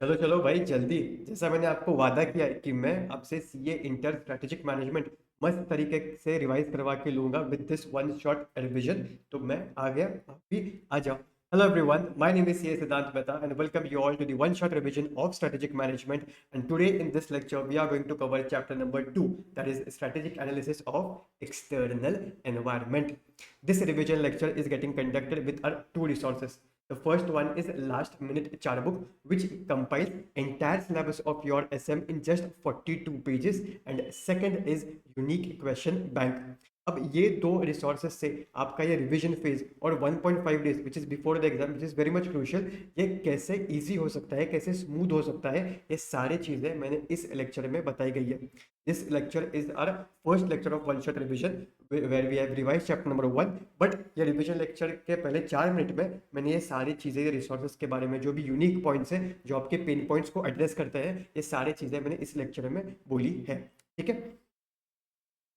चलो चलो भाई जल्दी। जैसा मैंने आपको वादा किया है कि मैं आपसे सीए इंटर स्ट्रेटेजिक मैनेजमेंट मस्त तरीके से रिवाइज करवा के लूंगा with this one shot revision. तो मैं आ गया, आप भी आ जाओ। Hello everyone, my name is CA Siddhant Mehta and welcome you all to the one shot revision of strategic management. And today in this lecture we are going to cover chapter number 2, that is strategic analysis of external environment. This revision lecture is getting conducted with our two resources. The first one is Last Minute Charbook, which compiles entire syllabus of your SM in just 42 pages, and second is Unique Question Bank. अब ये दो resources से आपका ये revision phase और 1.5 days which is before the exam which is very much crucial, ये कैसे easy हो सकता है, कैसे स्मूथ हो सकता है, ये सारी चीजें मैंने इस लेक्चर में बताई गई है. This lecture is our first lecture of one shot revision where we have revise chapter number 1. But ये रिवीजन लेक्चर के पहले 4 मिनट में मैंने ये सारी चीज़ें, ये रिसोर्सेज के बारे में जो भी यूनिक पॉइंट्स हैं, जो आपके पेन पॉइंट्स को एड्रेस करते हैं, ये सारी चीज़ें मैंने इस लेक्चर में बोली है. ठीक है.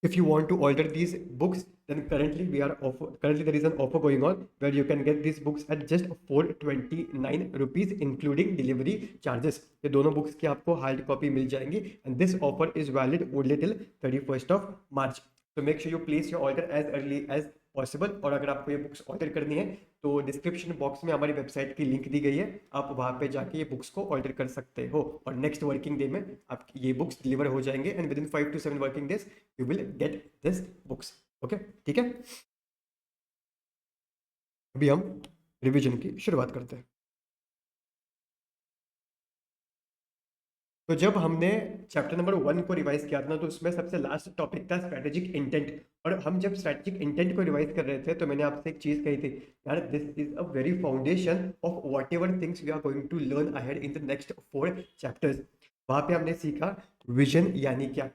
If you want to order these books, then currently there is an offer going on where you can get these books at just 429 rupees including delivery charges. ये दोनों बुक्स की आपको हार्ड कॉपी मिल जाएंगी and this offer is valid only till 31st of March. So make sure you place your order as early as possible. और अगर आपको ये books order करनी है तो डिस्क्रिप्शन बॉक्स में हमारी वेबसाइट की लिंक दी गई है, आप वहाँ पे जाके ये बुक्स को ऑर्डर कर सकते हो और नेक्स्ट वर्किंग डे में आपकी ये बुक्स डिलीवर हो जाएंगे and with in 5 to 7 working days you will get this books. Okay, ठीक है. अभी हम रिवीजन की शुरुआत करते हैं. तो जब हमने चैप्टर नंबर 1 को रिवाइज किया था ना, तो उसमें सबसे लास्ट टॉपिक था स्ट्रेटेजिक इंटेंट. और हम जब स्ट्रेटेजिक इंटेंट को रिवाइज कर रहे थे तो मैंने आपसे एक चीज कही थी यार, this is a very foundation of whatever things we are going to learn ahead in the next 4 chapters. वहां पे हमने सीखा विजन यानी क्या.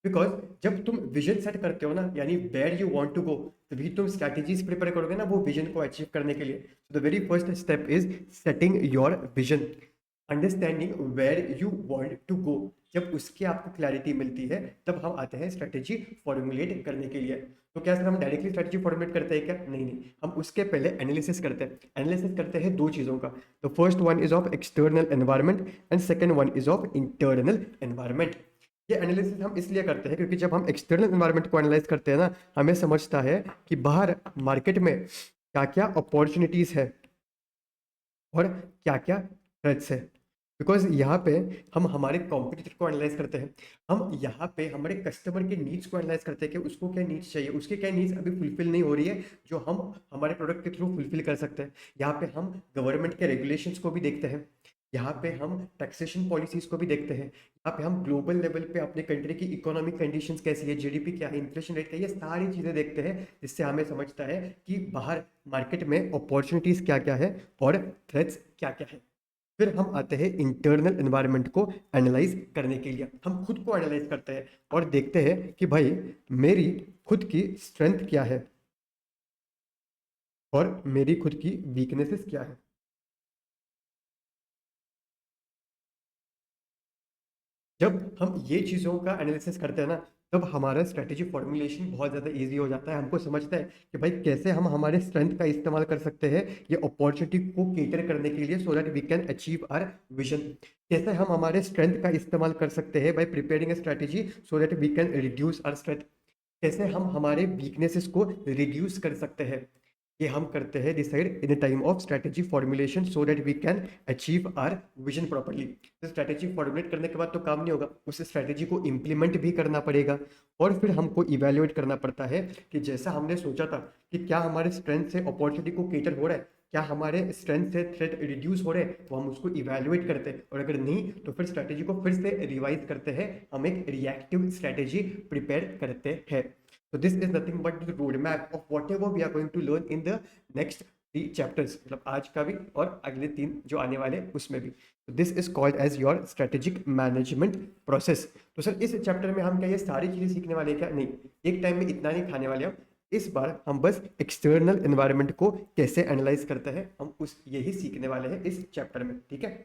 बिकॉज जब तुम विजन सेट करते हो ना, यानी where you want to go, तभी तुम स्ट्रैटेजीज प्रिपेयर करोगे ना वो विजन को अचीव करने के लिए. The very first step is setting your vision, understanding where you want to go. जब उसकी आपको क्लैरिटी मिलती है तब हम आते हैं स्ट्रेटेजी फॉर्मुलेट करने के लिए. तो क्या सर हम डायरेक्टली स्ट्रेटेजी फॉर्मुलेट करते हैं क्या? नहीं नहीं, हम उसके पहले एनालिसिस करते हैं. एनालिसिस करते हैं दो चीज़ों का. The first one is of external environment and second one is of internal environment. ये एनालिसिस हम इसलिए करते हैं क्योंकि जब हम एक्सटर्नल एनवायरनमेंट को एनालाइज करते हैं ना, हमें समझता है कि बाहर मार्केट में क्या क्या अपॉर्चुनिटीज़ है और क्या क्या थ्रेट्स है. बिकॉज यहाँ पे हम हमारे कॉम्पिटिटर को एनालाइज करते हैं, हम यहाँ पे हमारे कस्टमर के नीड्स को एनालाइज करते हैं कि उसको क्या नीड्स चाहिए, उसके क्या नीड्स अभी फुलफिल नहीं हो रही है जो हम हमारे प्रोडक्ट के थ्रू फुलफिल कर सकते हैं. यहाँ पे हम गवर्नमेंट के रेगुलेशंस को भी देखते हैं, यहाँ पे हम टैक्सेशन पॉलिसीज को भी देखते हैं, यहाँ पे हम ग्लोबल लेवल पे अपने कंट्री की इकोनॉमिक कंडीशंस कैसी है, जीडीपी क्या है, इन्फ्लेशन रेट क्या है, ये सारी चीज़ें देखते हैं. जिससे हमें समझता है कि बाहर मार्केट में अपॉर्चुनिटीज़ क्या क्या है और थ्रेट्स क्या क्या है. फिर हम आते हैं इंटरनल एनवायरनमेंट को एनालाइज करने के लिए. हम खुद को एनालाइज करते हैं और देखते हैं कि भाई मेरी खुद की स्ट्रेंथ क्या है और मेरी खुद की वीकनेसेस क्या है. जब हम ये चीज़ों का एनालिसिस करते हैं ना, तब हमारा स्ट्रेटेजी फॉर्मुलेशन बहुत ज़्यादा इजी हो जाता है. हमको समझता है कि भाई कैसे हम हमारे स्ट्रेंथ का इस्तेमाल कर सकते हैं ये अपॉर्चुनिटी को केटर करने के लिए, so that we can achieve our vision. कैसे हम हमारे स्ट्रेंथ का इस्तेमाल कर सकते हैं by preparing a strategy so that we can reduce our strength. कैसे हम हमारे वीकनेसेस को रिड्यूस कर सकते हैं, ये हम करते हैं decide in the time of strategy formulation so that we can achieve our vision properly. तो स्ट्रेटेजी फॉर्मुलेट करने के बाद तो काम नहीं होगा, उस स्ट्रेटेजी को इम्प्लीमेंट भी करना पड़ेगा. और फिर हमको इवेल्युएट करना पड़ता है कि जैसा हमने सोचा था कि क्या हमारे स्ट्रेंथ से अपॉर्चुनिटी को केटर हो रहा है, क्या हमारे स्ट्रेंथ से थ्रेट रिड्यूस हो रहे हैं, तो हम उसको इवेल्युएट करते हैं. और अगर नहीं तो फिर स्ट्रेटेजी को फिर से रिवाइज करते हैं, हम एक रिएक्टिव स्ट्रेटेजी प्रिपेयर करते हैं. So this is nothing but the roadmap of whatever we are going to learn in the next 3 chapters. मतलब आज का भी और अगले 3 जो आने वाले उसमें भी. So this is called as your strategic management process. तो सर इस चैप्टर में हम क्या ये सारी चीज़ें सीखने वाले हैं क्या? नहीं, एक टाइम में इतना नहीं खाने वाले हम. इस बार हम बस एक्सटर्नल एनवायरनमेंट को कैसे एनालाइज करते हैं हम उस यही सीखने वाले हैं इस चैप्टर में. ठीक है.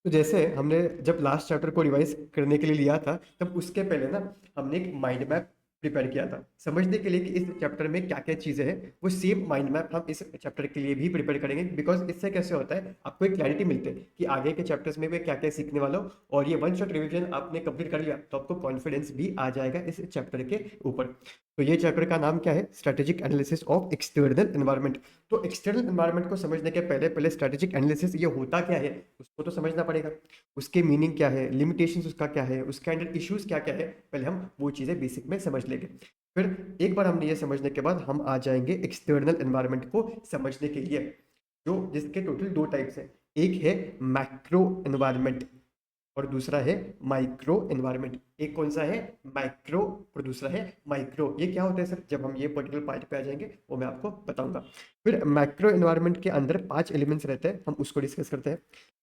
तो जैसे हमने जब लास्ट चैप्टर को रिवाइज करने के लिए लिया था, तब उसके पहले ना हमने एक माइंड मैप प्रिपेयर किया था समझने के लिए कि इस चैप्टर में क्या क्या चीज़ें हैं, वो सेम माइंड मैप हम इस चैप्टर के लिए भी प्रिपेयर करेंगे। बिकॉज इससे कैसे होता है, आपको एक क्लैरिटी मिलती है कि आगे के चैप्टर्स में भी क्या क्या सीखने वाला हो, और ये वन शॉट रिविजन आपने कंप्लीट कर लिया तो आपको कॉन्फिडेंस भी आ जाएगा इस चैप्टर के ऊपर। तो ये चैप्टर का नाम क्या है, strategic analysis of external environment. तो एक्सटर्नल एनवायरनमेंट को समझने के पहले पहले स्ट्रेटेजिक एनालिसिस ये होता क्या है उसको तो समझना पड़ेगा। उसके मीनिंग क्या है, लिमिटेशंस उसका क्या है, उसके अंडर इश्यूज क्या क्या है, पहले हम वो चीज़ें बेसिक में समझ लेंगे। फिर एक बार हमने ये समझने के बाद हम आ जाएंगे एक्सटर्नल एनवायरनमेंट को समझने के लिए, जो जिसके टोटल दो टाइप्स है। एक है मैक्रो एनवायरनमेंट और दूसरा है माइक्रो एनवायरनमेंट। एक कौन सा है, माइक्रो, और दूसरा है माइक्रो। ये क्या होता है सर, जब हम ये पर्टिकुलर पार्ट पे आ जाएंगे वो मैं आपको बताऊंगा। फिर मैक्रो एनवायरनमेंट के अंदर 5 एलिमेंट्स रहते हैं, हम उसको डिस्कस करते हैं।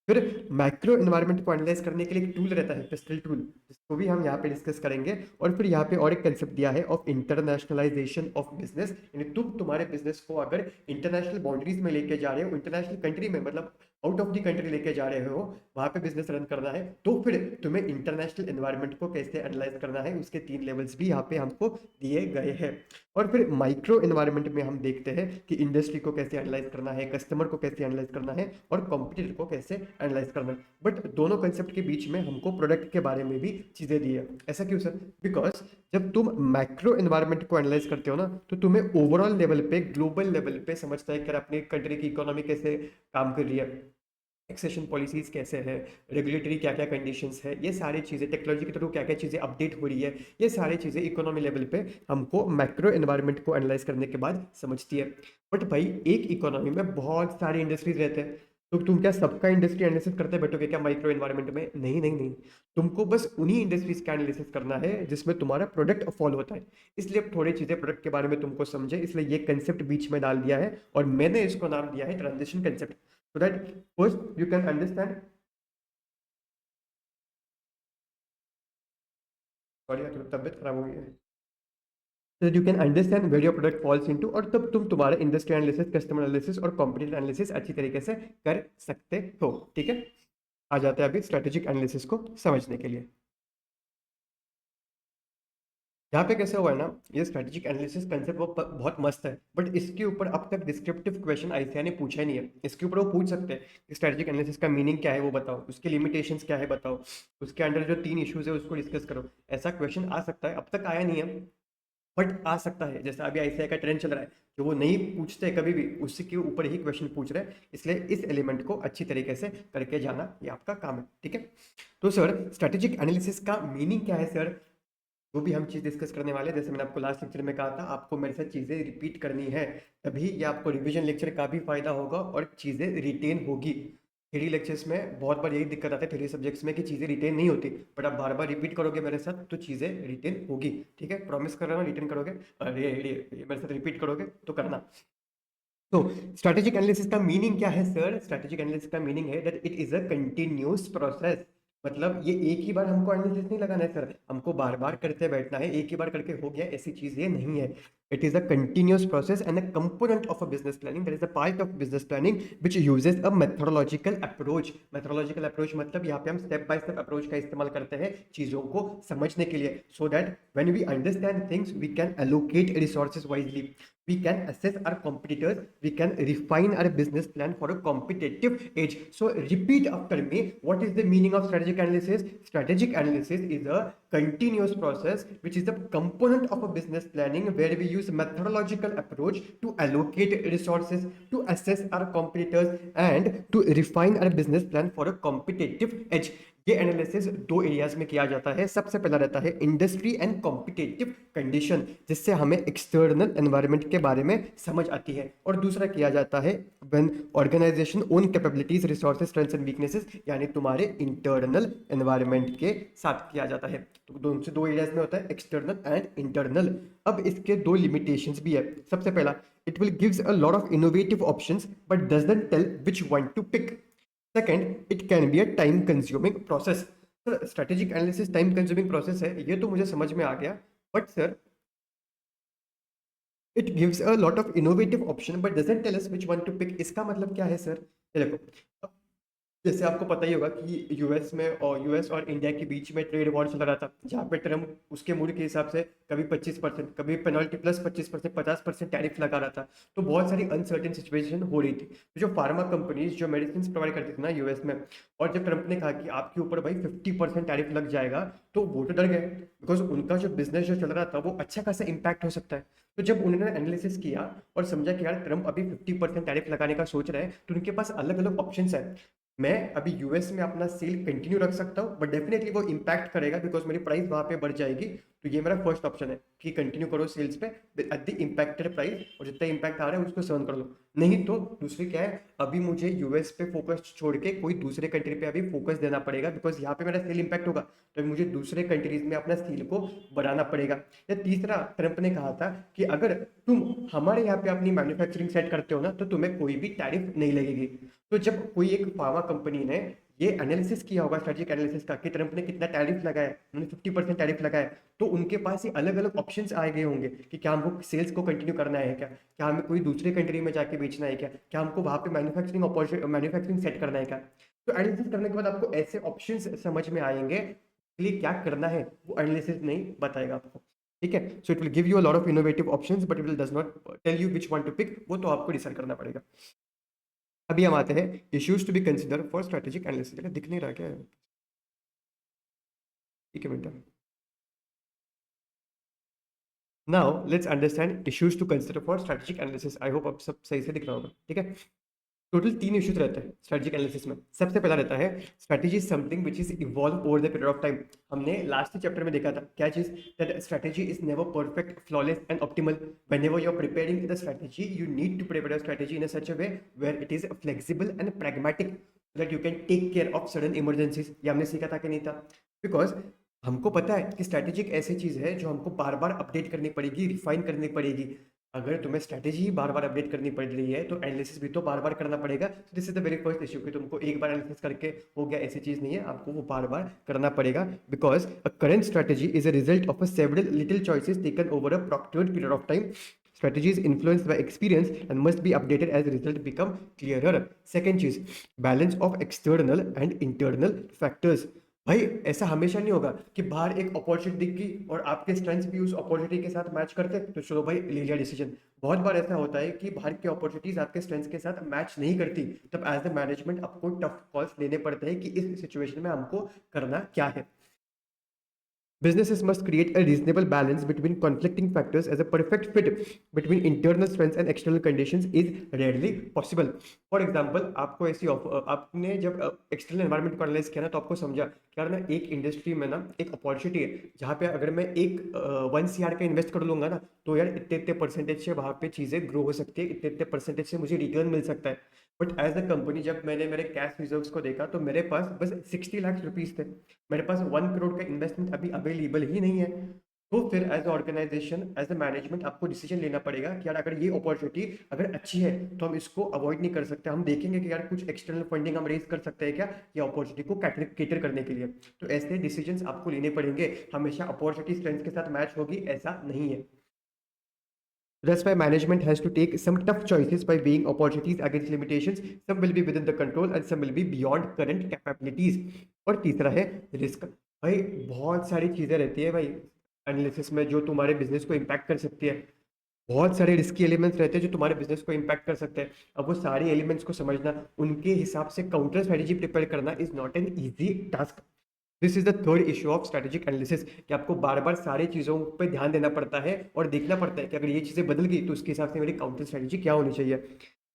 फिर मैक्रो एनवायरनमेंट को एनालाइज करने के लिए एक टूल रहता है, पिस्टल टूल, जिसको भी हम यहाँ पे डिस्कस करेंगे। और फिर यहाँ पे और एक कंसेप्ट दिया है ऑफ इंटरनेशनलाइजेशन ऑफ बिजनेस, यानी तुम तुम्हारे बिजनेस को अगर इंटरनेशनल बाउंड्रीज में लेके जा रहे हो, इंटरनेशनल कंट्री में, मतलब आउट ऑफ द कंट्री लेके जा रहे हो, वहां पे बिजनेस रन करना है, तो फिर तुम्हें इंटरनेशनल एनवायरनमेंट को कैसे एनालाइज करना है, उसके 3 लेवल्स भी यहाँ पे हमको दिए गए हैं। और फिर माइक्रो एनवायरनमेंट में हम देखते हैं कि इंडस्ट्री को कैसे एनालाइज करना है, कस्टमर को कैसे एनालाइज करना है, और कॉम्पिटिटर को कैसे एनालाइज करना है। बट दोनों कंसेप्ट के बीच में हमको प्रोडक्ट के बारे में भी चीजें दी है। ऐसा क्यों सर, बिकॉज जब तुम मैक्रो एनवायरनमेंट को एनालाइज करते हो ना, तो तुम्हें ओवरऑल लेवल पे, ग्लोबल लेवल पे समझता है कि अपनी कंट्री की इकोनॉमी कैसे काम कर रही है, टैक्सेशन पॉलिसीज कैसे है, रेगुलेटरी क्या क्या कंडीशंस है, ये सारी चीज़ें, टेक्नोलॉजी के थ्रू क्या क्या चीज़ें अपडेट हो रही है, ये सारी चीज़ें इकोनॉमी लेवल पे हमको मैक्रो एनवायरनमेंट को एनालाइज करने के बाद समझती है। बट भाई एक इकोनॉमी में बहुत सारे इंडस्ट्रीज रहते हैं, तो तुम क्या सबका इंडस्ट्री एनालिसिस करते बैठोगे क्या माइक्रो एनवायरनमेंट में? नहीं नहीं नहीं, तुमको बस उन्हीं इंडस्ट्रीज का एनालिसिस करना है जिसमें तुम्हारा प्रोडक्ट फॉलो होता है। इसलिए अब थोड़ी चीज़ें प्रोडक्ट के बारे में तुमको समझे, इसलिए ये कंसेप्ट बीच में डाल दिया है, और मैंने इसको नाम दिया है transition concept. so that first you can understand, sorry थोड़ी तबियत खराब हो गई है, so that you can understand where your product falls into, और तब तुम तुम्हारा इंडस्ट्री एनालिसिस, कस्टमर एनालिसिस और कॉम्पिटिटिव एनालिसिस अच्छी तरीके से कर सकते हो। ठीक है, आ जाते हैं अभी स्ट्रेटेजिक एनालिसिस को समझने के लिए। यहाँ पे कैसे हुआ है ना, ये स्ट्रेटेजिक एनालिसिस कंसेप्ट वो बहुत मस्त है, बट इसके ऊपर अब तक डिस्क्रिप्टिव क्वेश्चन आईसीएआई ने पूछा ही नहीं है। इसके ऊपर वो पूछ सकते हैं कि स्ट्रेटेजिक एनालिसिस का मीनिंग क्या है वो बताओ, उसके लिमिटेशंस क्या है बताओ, उसके अंडर जो 3 इश्यूज है उसको डिस्कस करो। ऐसा क्वेश्चन आ सकता है, अब तक आया नहीं है, बट आ सकता है। जैसे अभी आईसीआई का ट्रेंड चल रहा है, जो वो नहीं पूछते कभी भी, उसी के ऊपर ही क्वेश्चन पूछ रहे हैं, इसलिए इस एलिमेंट को अच्छी तरीके से करके जाना ये आपका काम है। ठीक है, तो सर स्ट्रेटेजिक एनालिसिस का मीनिंग क्या है सर, जो भी हम चीज़ डिस्कस करने वाले हैं, जैसे मैंने आपको लास्ट लेक्चर में कहा था, आपको मेरे साथ चीज़ें रिपीट करनी है, तभी ये आपको रिवीजन लेक्चर का भी फायदा होगा और चीज़ें रिटेन होगी। थ्योरी लेक्चर्स में बहुत बार यही दिक्कत आती है थ्योरी सब्जेक्ट्स में कि चीज़ें रिटेन नहीं होती, बट आप बार बार रिपीट करोगे मेरे साथ तो चीज़ें रिटेन होगी। ठीक है, प्रॉमिस कर रहा हूँ, रिटेन करोगे, अरे ये मेरे साथ रिपीट करोगे तो करना। तो स्ट्रेटेजिक एनालिसिस का मीनिंग क्या है सर, स्ट्रेटेजिक एनालिसिस का मीनिंग है that it is a continuous process. मतलब ये एक ही बार हमको एनालिसिस नहीं लगाना है सर, हमको बार बार करते बैठना है, एक ही बार करके हो गया ऐसी चीज ये नहीं है। It is a continuous process and a component of a business planning, that is a part of business planning which uses a methodological approach. Methodological approach मतलब यहाँ पे हम स्टेप बाय स्टेप अप्रोच का इस्तेमाल करते हैं चीजों को समझने के लिए, so that when we understand things we can allocate resources wisely, we can assess our competitors, we can refine our business plan for a competitive edge. So repeat after me, what is the meaning of strategic analysis? Strategic analysis is a continuous process which is a component of a business planning where we use methodological approach to allocate resources, to assess our competitors and to refine our business plan for a competitive edge. ये analysis 2 areas में किया जाता है। सबसे पहला रहता है industry and competitive condition, जिससे हमें एक्सटर्नल एनवायरनमेंट के बारे में समझ आती है, और दूसरा किया जाता है when organization own capabilities, resources, strengths and weaknesses, यानी तुम्हारे इंटरनल एनवायरनमेंट के साथ किया जाता है। तो दोनों से 2 एरियाज में होता है, एक्सटर्नल एंड इंटरनल। अब इसके 2 लिमिटेशंस भी है। सबसे पहला, it will gives a lot of innovative options but doesn't tell which one to pick. Second, it can be a time consuming process. Sir strategic analysis time consuming process है, ये तो मुझे समझ में आ गया, but sir it gives a lot of innovative option but doesn't tell us which one to pick, इसका मतलब क्या है सर? ये देखो, जैसे आपको पता ही होगा कि यूएस और इंडिया के बीच में ट्रेड वॉर चल रहा था, जहाँ पे ट्रम्प उसके मूड के हिसाब से कभी 25%, कभी पेनल्टी प्लस 25%, 50% टैरिफ लगा रहा था। तो बहुत सारी अनसर्टेन सिचुएशन हो रही थी। तो जो फार्मा कंपनीज जो मेडिसिन प्रोवाइड करती थी ना यूएस में, और जब ट्रम्प ने कहा कि आपके ऊपर भाई 50% टैरिफ लग जाएगा, तो वो तो डर गए, बिकॉज उनका जो बिजनेस जो चल रहा था वो अच्छा खासा इम्पैक्ट हो सकता है। तो जब उन्होंने एनालिसिस किया और समझा कि यार ट्रम्प अभी 50% टैरिफ लगाने का सोच रहे हैं, तो उनके पास अलग अलग ऑप्शन है। मैं अभी यूएस में अपना सेल कंटिन्यू रख सकता हूँ, बट डेफिनेटली वो इम्पैक्ट करेगा बिकॉज मेरी प्राइस वहां पे बढ़ जाएगी। तो ये मेरा फर्स्ट ऑप्शन है कि कंटिन्यू करो सेल्स पे एट द इम्पैक्टेड प्राइस, और जितना इम्पैक्ट आ रहा है उसको सहन कर लो। नहीं तो दूसरी क्या है, अभी मुझे यूएस पे फोकस छोड़ के कोई दूसरे कंट्री पे अभी फोकस देना पड़ेगा, बिकॉज यहाँ पे मेरा सेल इम्पैक्ट होगा, तो मुझे दूसरे कंट्रीज में अपना सेल को बढ़ाना पड़ेगा। या तीसरा, ट्रंप ने कहा था कि अगर तुम हमारे यहाँ पे अपनी मैन्युफैक्चरिंग सेट करते हो ना, तो तुम्हें कोई भी टैरिफ नहीं लगेगी। तो जब कोई एक फार्मा कंपनी ने ये एनालिसिस किया होगा, स्ट्रेटेजिक एनालिसिस का, कि ट्रंप ने कितना टैरिफ लगाया, उन्होंने 50% टैरिफ लगाया, तो उनके पास ये अलग अलग ऑप्शंस आ गए होंगे कि क्या हमको सेल्स को कंटिन्यू करना है, क्या हमें कोई दूसरे कंट्री में जाके बेचना है, क्या हमको वहां पे मैन्युफैक्चरिंग सेट करना है क्या। तो एनालिसिस करने के बाद आपको ऐसे ऑप्शंस समझ में आएंगे, इसलिए क्या करना है वो एनालिसिस नहीं बताएगा आपको। ठीक है, so it will give you a lot of innovative options, but it will does not tell you which one to pick, वो तो आपको डिसाइड करना पड़ेगा। अभी हम आते हैं issues to be consider for strategic analysis. दिख नहीं रहा क्या है? एक minute. Now let's understand issues to consider for strategic analysis. I hope अब सब सही से दिख रहा होगा। ठीक है, टोटल 3 इश्यूज रहते हैं स्ट्रेटेजिक एनालिसिस में। सबसे पहला रहता है strategy is something which is evolve over the period of time. हमने लास्ट चैप्टर में देखा था क्या चीज, that strategy is never perfect, flawless and optimal. Whenever you are preparing the strategy, you need to prepare the strategy in such a way where it is flexible and pragmatic, so that you can take care of sudden emergencies। ये हमने सीखा था कि नहीं था? Because हमको पता है कि स्ट्रैटेजी एक ऐसी चीज है जो हमको बार बार अपडेट करनी पड़ेगी, रिफाइन करनी पड़ेगी। अगर तुम्हें स्ट्रैटेजी बार बार अपडेट करनी पड़ रही है, तो एनालिसिस भी तो बार बार करना पड़ेगा। This is the very first issue, कि तुमको एक बार एनालिसिस करके हो गया, ऐसी चीज नहीं है, आपको वो बार बार करना पड़ेगा। Because a current strategy is a result of a several little choices taken over a protracted period of time. Strategy is influenced by experience and must be updated as result become clearer. Second चीज, balance of external and internal factors। भाई ऐसा हमेशा नहीं होगा कि बाहर एक opportunity दिख गई और आपके स्ट्रेंथ्स भी उस अपॉर्चुनिटी के साथ मैच करते, तो चलो भाई ले लिया डिसीजन। बहुत बार ऐसा होता है कि बाहर की अपॉर्चुनिटीज आपके स्ट्रेंथ्स के साथ मैच नहीं करती, तब एज द मैनेजमेंट आपको टफ कॉल्स लेने पड़ते हैं कि इस सिचुएशन में हमको करना क्या है। Businesses must create a reasonable balance between conflicting factors, as a perfect fit between internal strengths and external conditions is rarely possible. For example, आपको ऐसी आपने जब एक्सटर्नल एनवायरनमेंट को एनालाइज किया ना, तो आपको समझा कि यार ना एक इंडस्ट्री में ना एक अपॉर्चुनिटी है, जहाँ पे अगर मैं एक 1 CR का इन्वेस्ट कर लूंगा ना, तो यार इतने इतने परसेंटेज से वहाँ पे चीज़ें ग्रो हो सकती है, इतने इतने परसेंटेज से मुझे रिटर्न मिल सकता है। बट एज अ कंपनी जब मैंने मेरे कैश रिजर्व्स को देखा, तो मेरे पास बस 60 लाख रुपीज थे, मेरे पास 1 करोड़ का इन्वेस्टमेंट अभी अवेलेबल ही नहीं है। तो फिर as organization, as a management, आपको डिसीजन लेना पड़ेगा कि यार अगर ये अपॉर्चुनिटी अगर अच्छी है, तो हम इसको अवॉइड नहीं कर सकते। हम देखेंगे कि यार कुछ एक्सटर्नल फंडिंग हम रेज कर सकते हैं क्या, ये अपॉर्चुनिटी को कैटर करने के लिए। तो ऐसे डिसीजंस आपको लेने पड़ेंगे, हमेशा अपॉर्चुनिटी स्ट्रेंथ के साथ मैच होगी ऐसा नहीं है। That's why management has to take some tough choices by weighing opportunities against limitations. Some will be within the control and some will be beyond current capabilities. और तीसरा है रिस्क। भाई बहुत सारी चीजें रहती है भाई एनालिसिस में जो तुम्हारे बिजनेस को इम्पैक्ट कर सकती है। बहुत सारे रिस्की एलिमेंट्स रहते हैं जो तुम्हारे बिजनेस को इम्पैक्ट कर सकते हैं। अब वो सारे एलिमेंट्स को समझना, उनके हिसाब से काउंटर स्ट्रेटेजी प्रिपेयर करना is not an easy task. This is the third issue of strategic analysis, कि आपको बार बार सारी चीजों पे ध्यान देना पड़ता है और देखना पड़ता है कि अगर ये चीजें बदल गई तो उसके हिसाब से मेरी काउंटर स्ट्रेटेजी क्या होनी चाहिए।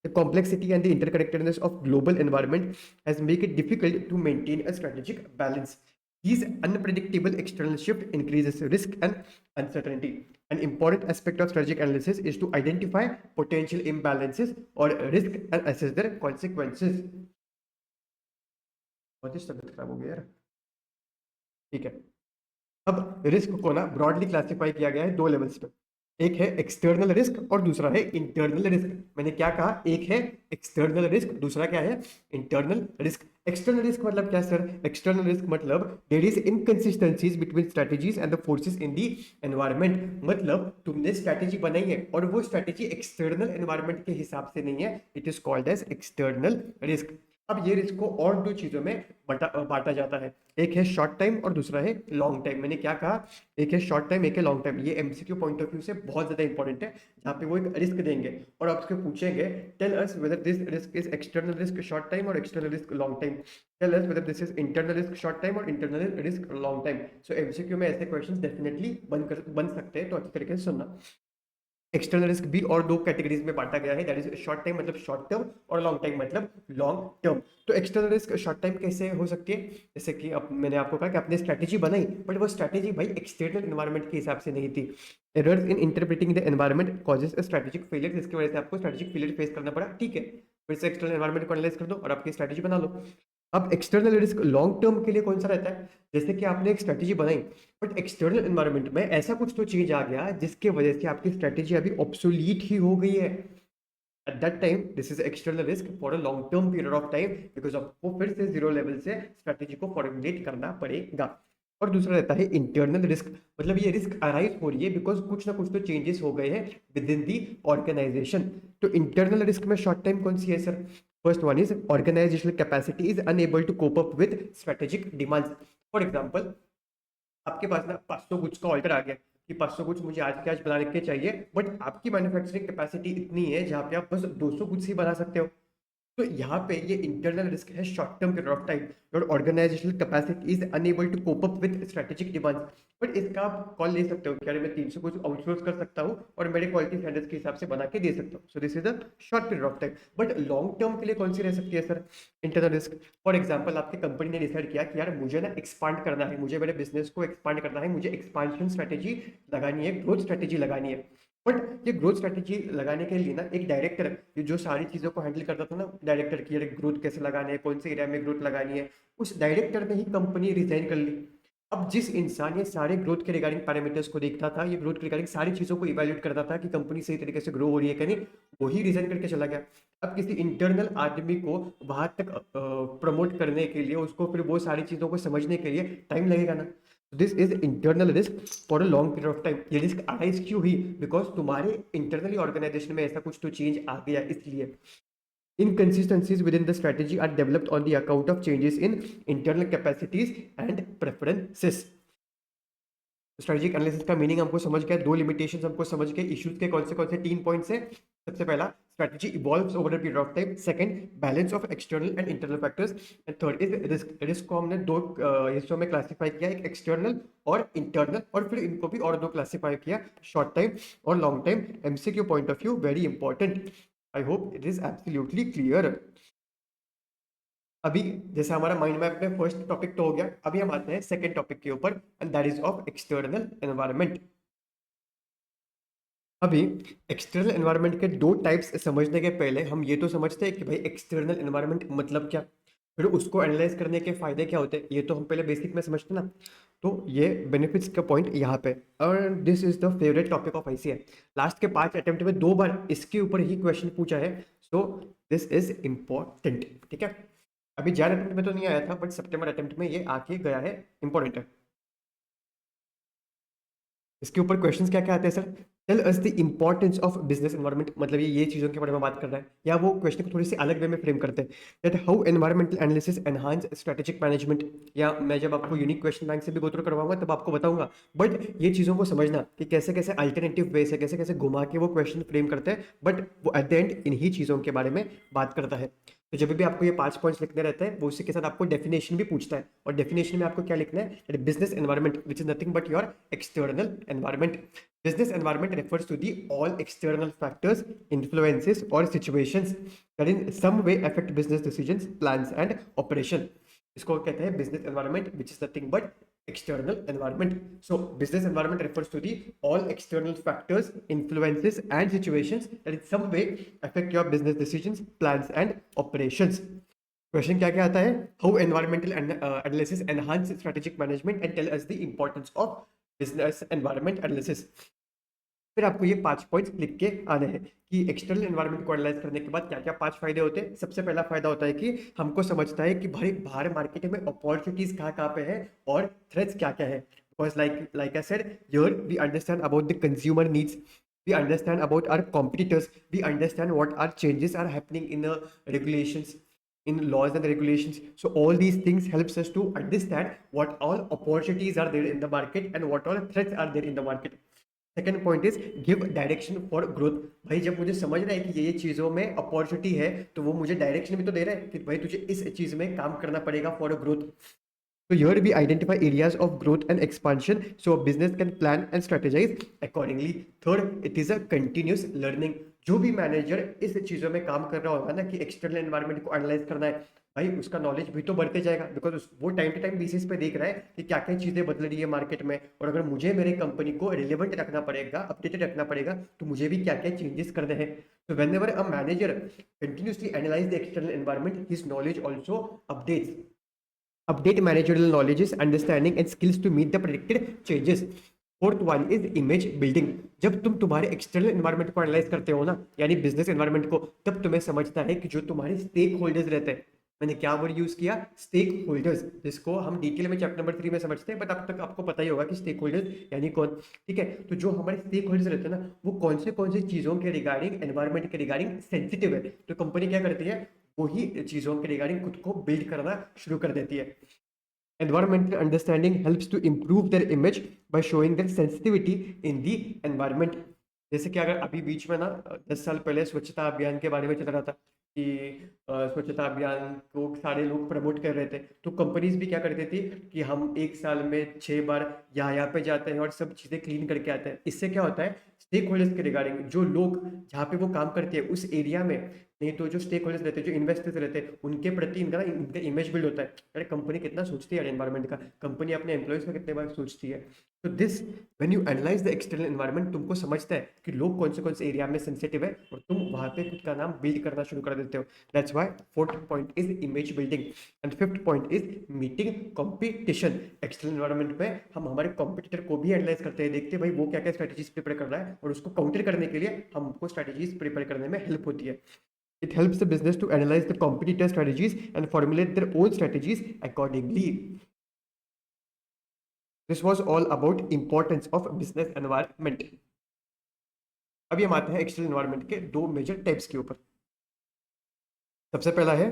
The complexity and the interconnectedness of global environment has make it difficult to maintain a strategic balance. These unpredictable external shift increases risk and uncertainty. An important aspect of strategic analysis is to identify potential imbalances or risk and assess their consequences. बहुत ही तबीयत खराब हो गया यार। ठीक है, अब risk को ना ब्रॉडली क्लासिफाई किया गया है 2 लेवल्स पे। एक है एक्सटर्नल रिस्क और दूसरा है इंटरनल रिस्क। मैंने क्या कहा, एक है एक्सटर्नल रिस्क, दूसरा क्या है, इंटरनल रिस्क। एक्सटर्नल रिस्क मतलब क्या सर? एक्सटर्नल रिस्क मतलब there is inconsistencies between strategies and the forces in the environment. मतलब तुमने स्ट्रेटजी बनाई है और वो स्ट्रेटजी एक्सटर्नल एनवायरनमेंट के हिसाब से नहीं है, it is called as external risk. अब ये रिस्क को और दो चीजों में बांटा जाता है, एक है शॉर्ट टाइम और दूसरा है लॉन्ग टाइम। मैंने क्या कहा, एक है शॉर्ट टाइम, एक है लॉन्ग टाइम। ये एमसीक्यू पॉइंट ऑफ व्यू से बहुत ज्यादा इंपॉर्टेंट है, जहाँ पे वो एक रिस्क देंगे और आपसे पूछेंगे tell us whether this risk is external risk short time और external risk long time, tell us whether this is internal risk short time और internal risk long time. So MCQ में ऐसे क्वेश्चंस डेफिनेटली बन सकते हैं, तो अच्छी तरीके से सुनना। एक्सटर्नल रिस्क भी और दो कैटेगरीज में बांटा गया है, दैट इज शॉर्ट टाइम मतलब शॉर्ट टर्म और लॉन्ग टाइम मतलब लॉन्ग टर्म। तो एक्सटर्नल रिस्क शॉर्ट टाइम कैसे हो सकती है, जैसे कि अब मैंने आपको कहा कि आपने स्ट्रैटेजी बनाई, बट वो स्ट्रैटेजी भाई एक्सटर्नल एनवायरनमेंट के हिसाब से नहीं थी। Errors in interpreting the environment causes a strategic failure, जिसकी वजह से आपको स्ट्रैटेजिक फेलियर फेस करना पड़ा, ठीक है, फिर से एक्सटर्नल एनवायरनमेंट को एनालाइज कर दो और आपकी स्ट्रैटेजी बना लो। अब एक्सटर्नल रिस्क लॉन्ग टर्म के लिए कौन सा रहता है, जैसे कि आपने एक स्ट्रैटेजी बनाई बट एक्सटर्नल एनवायरनमेंट में ऐसा कुछ तो चेंज आ गया जिसके वजह से आपकी स्ट्रैटेजी अभी ऑब्सोलीट ही हो गई है। At that time this is external risk for a long term period of time, because आपको फिर से जीरो लेवल से स्ट्रैटेजी को फॉर्मुलेट करना पड़ेगा। और दूसरा रहता है इंटरनल रिस्क, मतलब ये रिस्क अराइज हो रही है बिकॉज कुछ ना कुछ तो चेंजेस हो गए हैं विद इन दी ऑर्गेनाइजेशन। तो इंटरनल रिस्क में शॉर्ट टाइम कौन सी है sir, first one is organizational capacity is unable to cope up with strategic demands. For example आपके पास ना 500 गुड्स का ऑर्डर आ गया कि 500 गुड्स मुझे आज के आज बना के चाहिए, बट आपकी मैन्युफैक्चरिंग कैपेसिटी इतनी है जहाँ पे आप बस 200 गुड्स ही बना सकते हो। तो यहाँ पे ये इंटरनल रिस्क है short term period of time, your organizational capacity is unable to cope up with strategic demands. But इसका आप कॉल ले सकते हो कि अरे मैं 300 कुछ आउटसोर्स कर सकता हूँ और मेरे क्वालिटी स्टैंडर्ड्स के हिसाब से बना के दे सकता हूँ। So this is a short period of time. But long term के लिए कौन सी रह सकती है sir internal risk. For example आपकी कंपनी ने डिसाइड किया कि यार मुझे ना एक्सपांड करना है, मुझे मेरे बिजनेस को एक्सपांड करना है, मुझे एक्सपांशन स्ट्रेटेजी लगानी है, ग्रोथ स्ट्रेटेजी लगानी है। बट ये ग्रोथ स्ट्रेटेजी लगाने के लिए ना एक डायरेक्टर, ये जो सारी चीजों को हैंडल करता था ना, डायरेक्टर की ग्रोथ कैसे लगानी है, कौन से एरिया में ग्रोथ लगानी है, उस डायरेक्टर ने ही कंपनी रिजाइन कर ली। अब जिस इंसान ये सारे ग्रोथ के रिगार्डिंग पैरामीटर्स को देखता था, ये ग्रोथ के रिगार्डिंग सारी चीजों को इवैल्यूएट करता था कि कंपनी सही तरीके से ग्रो हो रही है कि नहीं, वही रिजाइन करके चला गया। अब किसी इंटरनल आदमी को वहां तक प्रमोट करने के लिए, उसको फिर वो सारी चीजों को समझने के लिए टाइम लगेगा ना। This is internal risk for a long period of time. ये रिस्क अराइज क्यों हुई, बिकॉज तुम्हारे इंटरनली ऑर्गेनाइजेशन में ऐसा कुछ तो चेंज आ गया, इसलिए inconsistencies within the strategy are developed on the account of changes in internal capacities and preferences। Strategic analysis का मीनिंग हमको समझ गया, दो लिमिटेशंस हमको समझ गए, इश्यूज के कौन से 3 पॉइंट्स हैं। सबसे पहला strategy evolves over a period of time, second balance of external and internal factors, and third is risk. Risk को हमने दो हिस्सों में क्लासिफाई किया, एक एक्सटर्नल और इंटरनल, और फिर इनको भी और दो क्लासिफाई किया, शॉर्ट टाइम और long time. MCQ point of view very important, I hope it is absolutely clear. अभी जैसे हमारा माइंड मैप में फर्स्ट टॉपिक तो हो गया, अभी हम आते हैं सेकंड टॉपिक के ऊपर, and that is of external environment. अभी एक्सटर्नल एनवायरनमेंट के दो टाइप्स समझने के पहले हम ये तो समझते हैं कि भाई एक्सटर्नल एनवायरनमेंट मतलब क्या, फिर उसको एनालाइज करने के फायदे क्या होते हैं, ये तो हम पहले बेसिक में समझते हैं ना। तो ये बेनिफिट्स का पॉइंट यहाँ पे, और this is the favourite topic of ICA. Last के 5 अटेम्प्ट में 2 बार इसके ऊपर ही क्वेश्चन पूछा है, सो दिस इज इम्पोर्टेंट, ठीक है। अभी जैन अटेम्प्ट में तो नहीं आया था, बट सितंबर अटेम्प्ट में ये आके गया है, इंपॉर्टेंट है। इसके ऊपर क्वेश्चंस क्या क्या आते हैं sir, tell us the importance of business environment, मतलब ये चीजों के बारे में बात कर रहा है, या वो क्वेश्चन को थोड़ी सी अलग वे में फ्रेम करते हैं, that how environmental analysis enhance strategic management. या मैं जब आपको यूनिक क्वेश्चन बैंक से भी गो थ्रू करवाऊंगा तब आपको बताऊंगा, बट ये चीजों को समझना कि कैसे कैसे अल्टरनेटिव वे से कैसे कैसे घुमा के वो क्वेश्चन फ्रेम करते हैं, बट वो एट द एंड इन्हीं चीजों के बारे में बात करता है। तो जब भी आपको ये 5 पॉइंट्स लिखने रहते हैं, वो उसी के साथ आपको डेफिनेशन भी पूछता है, और डेफिनेशन में आपको क्या लिखना है, business environment which is nothing but your external environment. Business environment refers to the all external factors, influences or situations that in some way affect business decisions, plans and operation। इसको कहते हैं business environment which is nothing but external environment। So business environment refers to the all external factors, influences and situations that in some way affect your business decisions, plans and operations। Question क्या क्या आता है, how environmental analysis enhance strategic management and tell us the importance of business environment analysis. फिर आपको ये 5 points लिख के आने हैं कि एक्सटर्नल एनवायरनमेंट को एनालाइज करने के बाद क्या क्या 5 फायदे होते हैं। सबसे पहला फायदा होता है कि हमको समझता है कि भाई बाहर मार्केट में अपॉर्चुनिटीज कहाँ कहाँ पे है और थ्रेट्स क्या क्या है। Because like I said here we understand about the consumer needs, we understand about our competitors, we understand what are changes are happening in the regulations, in laws and regulations. So all these things helps us to understand what all opportunities are there in the market and what all threats are there in the market. Second point is give direction for growth. भाई जब मुझे समझ रहा है कि ये चीज़ों में अपॉर्चुनिटी है तो वो मुझे डायरेक्शन भी तो दे रहा है कि भाई तुझे इस चीज़ में काम करना पड़ेगा for growth. So here we identify areas of growth and expansion so a business can plan and strategize accordingly. Third, it is a continuous learning. जो भी मैनेजर इस चीज़ों में काम कर रहा होगा ना कि एक्सटर्नल एनवायरनमेंट को एनालाइज करना है, भाई उसका नॉलेज भी तो बढ़ते जाएगा बिकॉज वो टाइम टू टाइम बेसिस पे देख रहा है कि क्या क्या चीज़ें बदल रही है मार्केट में, और अगर मुझे मेरे कंपनी को रिलेवेंट रखना पड़ेगा, अपडेटेड रखना पड़ेगा, तो मुझे भी क्या क्या चेंजेस करने हैं। तो when ever a manager continuously analyse the external environment, his knowledge also updates. Update managerial knowledges, understanding and skills to meet the predicted changes. Fourth one is image building. जब तुम तुम्हारे एक्सटर्नल एनवायरनमेंट को analyse करते हो ना, यानी business environment को, तब तुम्हें समझता है कि जो तुम्हारे स्टेक होल्डर्स रहते हैं, मैंने क्या वर्ड यूज किया, स्टेक होल्डर्स, जिसको हम डिटेल में चैप्टर नंबर 3 में समझते हैं, बट अब तक आपको पता ही होगा कि स्टेक होल्डर्स यानी कौन। ठीक है, तो जो हमारे स्टेक होल्डर्स रहते हैं ना, वो कौन से चीजों के रिगार्डिंग, एनवायरनमेंट के रिगार्डिंग सेंसिटिव है, तो कंपनी क्या करती है, वही चीजों के रिगार्डिंग खुद को बिल्ड करना शुरू कर देती है। Environmental understanding helps to improve their image by showing their sensitivity in the environment. जैसे कि अगर अभी बीच में ना 10 साल पहले स्वच्छता अभियान के बारे में चल रहा था कि स्वच्छता अभियान को सारे लोग प्रमोट कर रहे थे, तो कंपनीज भी क्या करती थी कि हम एक साल में 6 बार यहाँ पे जाते हैं और सब चीज़ें क्लीन करके आते हैं। इससे क्या होता है, स्टेक होल्डर्स के रिगार्डिंग, जो लोग जहाँ पे वो काम करते हैं उस एरिया में, नहीं तो जो स्टेक होल्डर्स रहते हैं, जो इन्वेस्टर्स रहते हैं, उनके प्रति इनका इमेज बिल्ड होता है। अरे कंपनी कितना सोचती है एनवायरनमेंट का, कंपनी अपने एम्प्लॉयज का कितने बार सोचती है। तो this when you analyse the external environment, तुमको समझता है कि लोग कौन से एरिया में सेंसिटिव है और तुम वहां पे खुद का नाम बिल्ड करना शुरू कर देते हो। That's why fourth point is image building and fifth point is meeting competition. External environment में हम हमारे कॉम्पिटिटर को भी एनालाइज करते हैं, देखते हैं भाई वो क्या क्या स्ट्रेटेजीज प्रिपेयर कर रहा है, और उसको काउंटर करने के लिए हमको स्ट्रेटेजीज प्रिपेयर करने में हेल्प होती है। It helps the business to analyze the competitor strategies and formulate their own strategies accordingly. This was all about importance of business environment. अब हम आते हैं एक्सटर्नल एनवायरनमेंट के दो मेजर टाइप्स के ऊपर। सबसे पहला है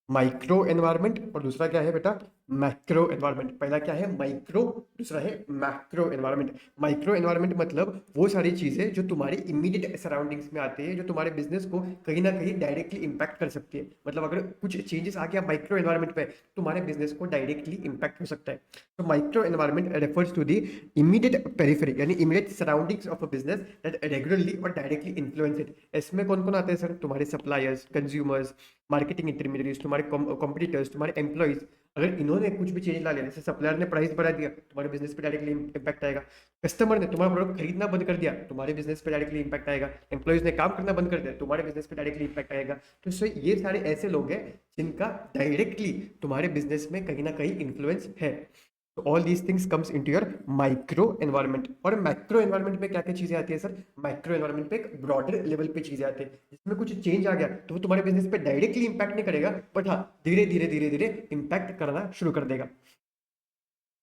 माइक्रो एनवायरनमेंट और दूसरा क्या है बेटा, मैक्रो एनवायरनमेंट। पहला क्या है माइक्रो, दूसरा है मैक्रो एनवायरनमेंट। माइक्रो एनवायरनमेंट मतलब वो सारी चीजें जो तुम्हारी इमीडिएट सराउंडिंग्स में आती है, जो तुम्हारे बिजनेस को कहीं ना कहीं डायरेक्टली इंपैक्ट कर सकती है। मतलब अगर कुछ चेंजेस आ गया माइक्रो एनवायरनमेंट पे, तुम्हारे बिजनेस को डायरेक्टली इंपैक्ट हो सकता है। तो micro environment refers to the immediate periphery, यानी immediate surroundings of a business that regularly और डायरेक्टली इन्फ्लुएंस इट। इसमें कौन कौन आते हैं सर, तुम्हारे सप्लायर्स, कंज्यूमर्स, मार्केटिंग इंटरमीडिएट्स, तुम्हारे कॉम्पिटिटर्स, तुम्हारे एम्प्लॉइज। अगर इन्होंने कुछ भी चेंज ला लिया, जैसे सप्लायर ने प्राइस बढ़ा दिया, तुम्हारे बिजनेस पे डायरेक्टली इंपैक्ट आएगा। कस्टमर ने तुम्हारा प्रोडक्ट खरीदना बंद कर दिया, तुम्हारे बिजनेस पे डायरेक्टली इंपैक्ट आएगा। एम्प्लॉइज ने काम करना बंद कर दिया, तुम्हारे बिजनेस पे डायरेक्टली इंपैक्ट आएगा। तो इससे ये सारे ऐसे लोग हैं जिनका डायरेक्टली तुम्हारे बिजनेस में कहीं ना कहीं इन्फ्लुएंस है। तो all these things comes into your micro environment. और मैक्रो एनवायरनमेंट में क्या क्या चीजें आती है सर, माइक्रो एनवायरनमेंट पे एक ब्रॉडर लेवल पे चीजें आती है, जिसमें कुछ चेंज आ गया तो वो तुम्हारे बिजनेस पे डायरेक्टली इंपैक्ट नहीं करेगा, बट हाँ धीरे धीरे धीरे धीरे इंपैक्ट करना शुरू कर देगा।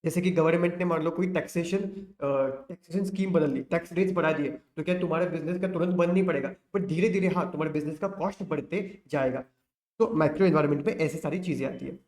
जैसे कि गवर्नमेंट ने मान लो कोई टैक्सेशन स्कीम बदल दी, टैक्स रेट्स बढ़ा दिए, तो क्या तुम्हारे बिजनेस का तुरंत बंद नहीं पड़ेगा, पर धीरे धीरे हाँ तुम्हारे बिजनेस का कॉस्ट बढ़ते जाएगा। तो माइक्रो एनवायरनमेंट में ऐसी सारी चीजें आती है।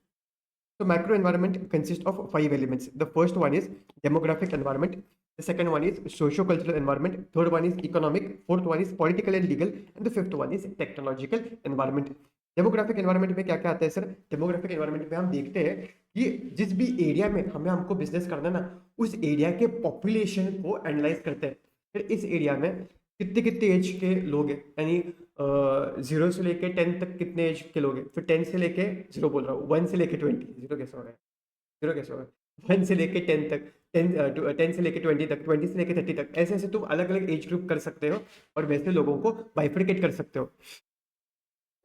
So macro environment consists of 5 elements. The first one is demographic environment. The second one is socio-cultural environment. Third one is economic. Fourth one is political and legal. And the fifth one is technological environment. Demographic environment में क्या क्या आता है sir, demographic environment में हम देखते हैं कि जिस भी एरिया में हमको बिजनेस करना है ना, उस एरिया के पॉपुलेशन को एनालाइज करते हैं। फिर इस एरिया में कितने कितने एज के लोग हैं, यानी 0 से लेके 10 तक कितने एज के लोग हैं, फिर 10 से लेके 0 बोल रहा हूँ, 1 से लेके 20, 0 कैसे हो रहा है, 0 कैसे हो रहा है, 1 से लेके 10 तक, 10 से लेके 20 तक, 20 से लेके 30 तक, ऐसे ऐसे तुम अलग अलग एज ग्रुप कर सकते हो और वैसे लोगों को बाइफरकेट कर सकते हो।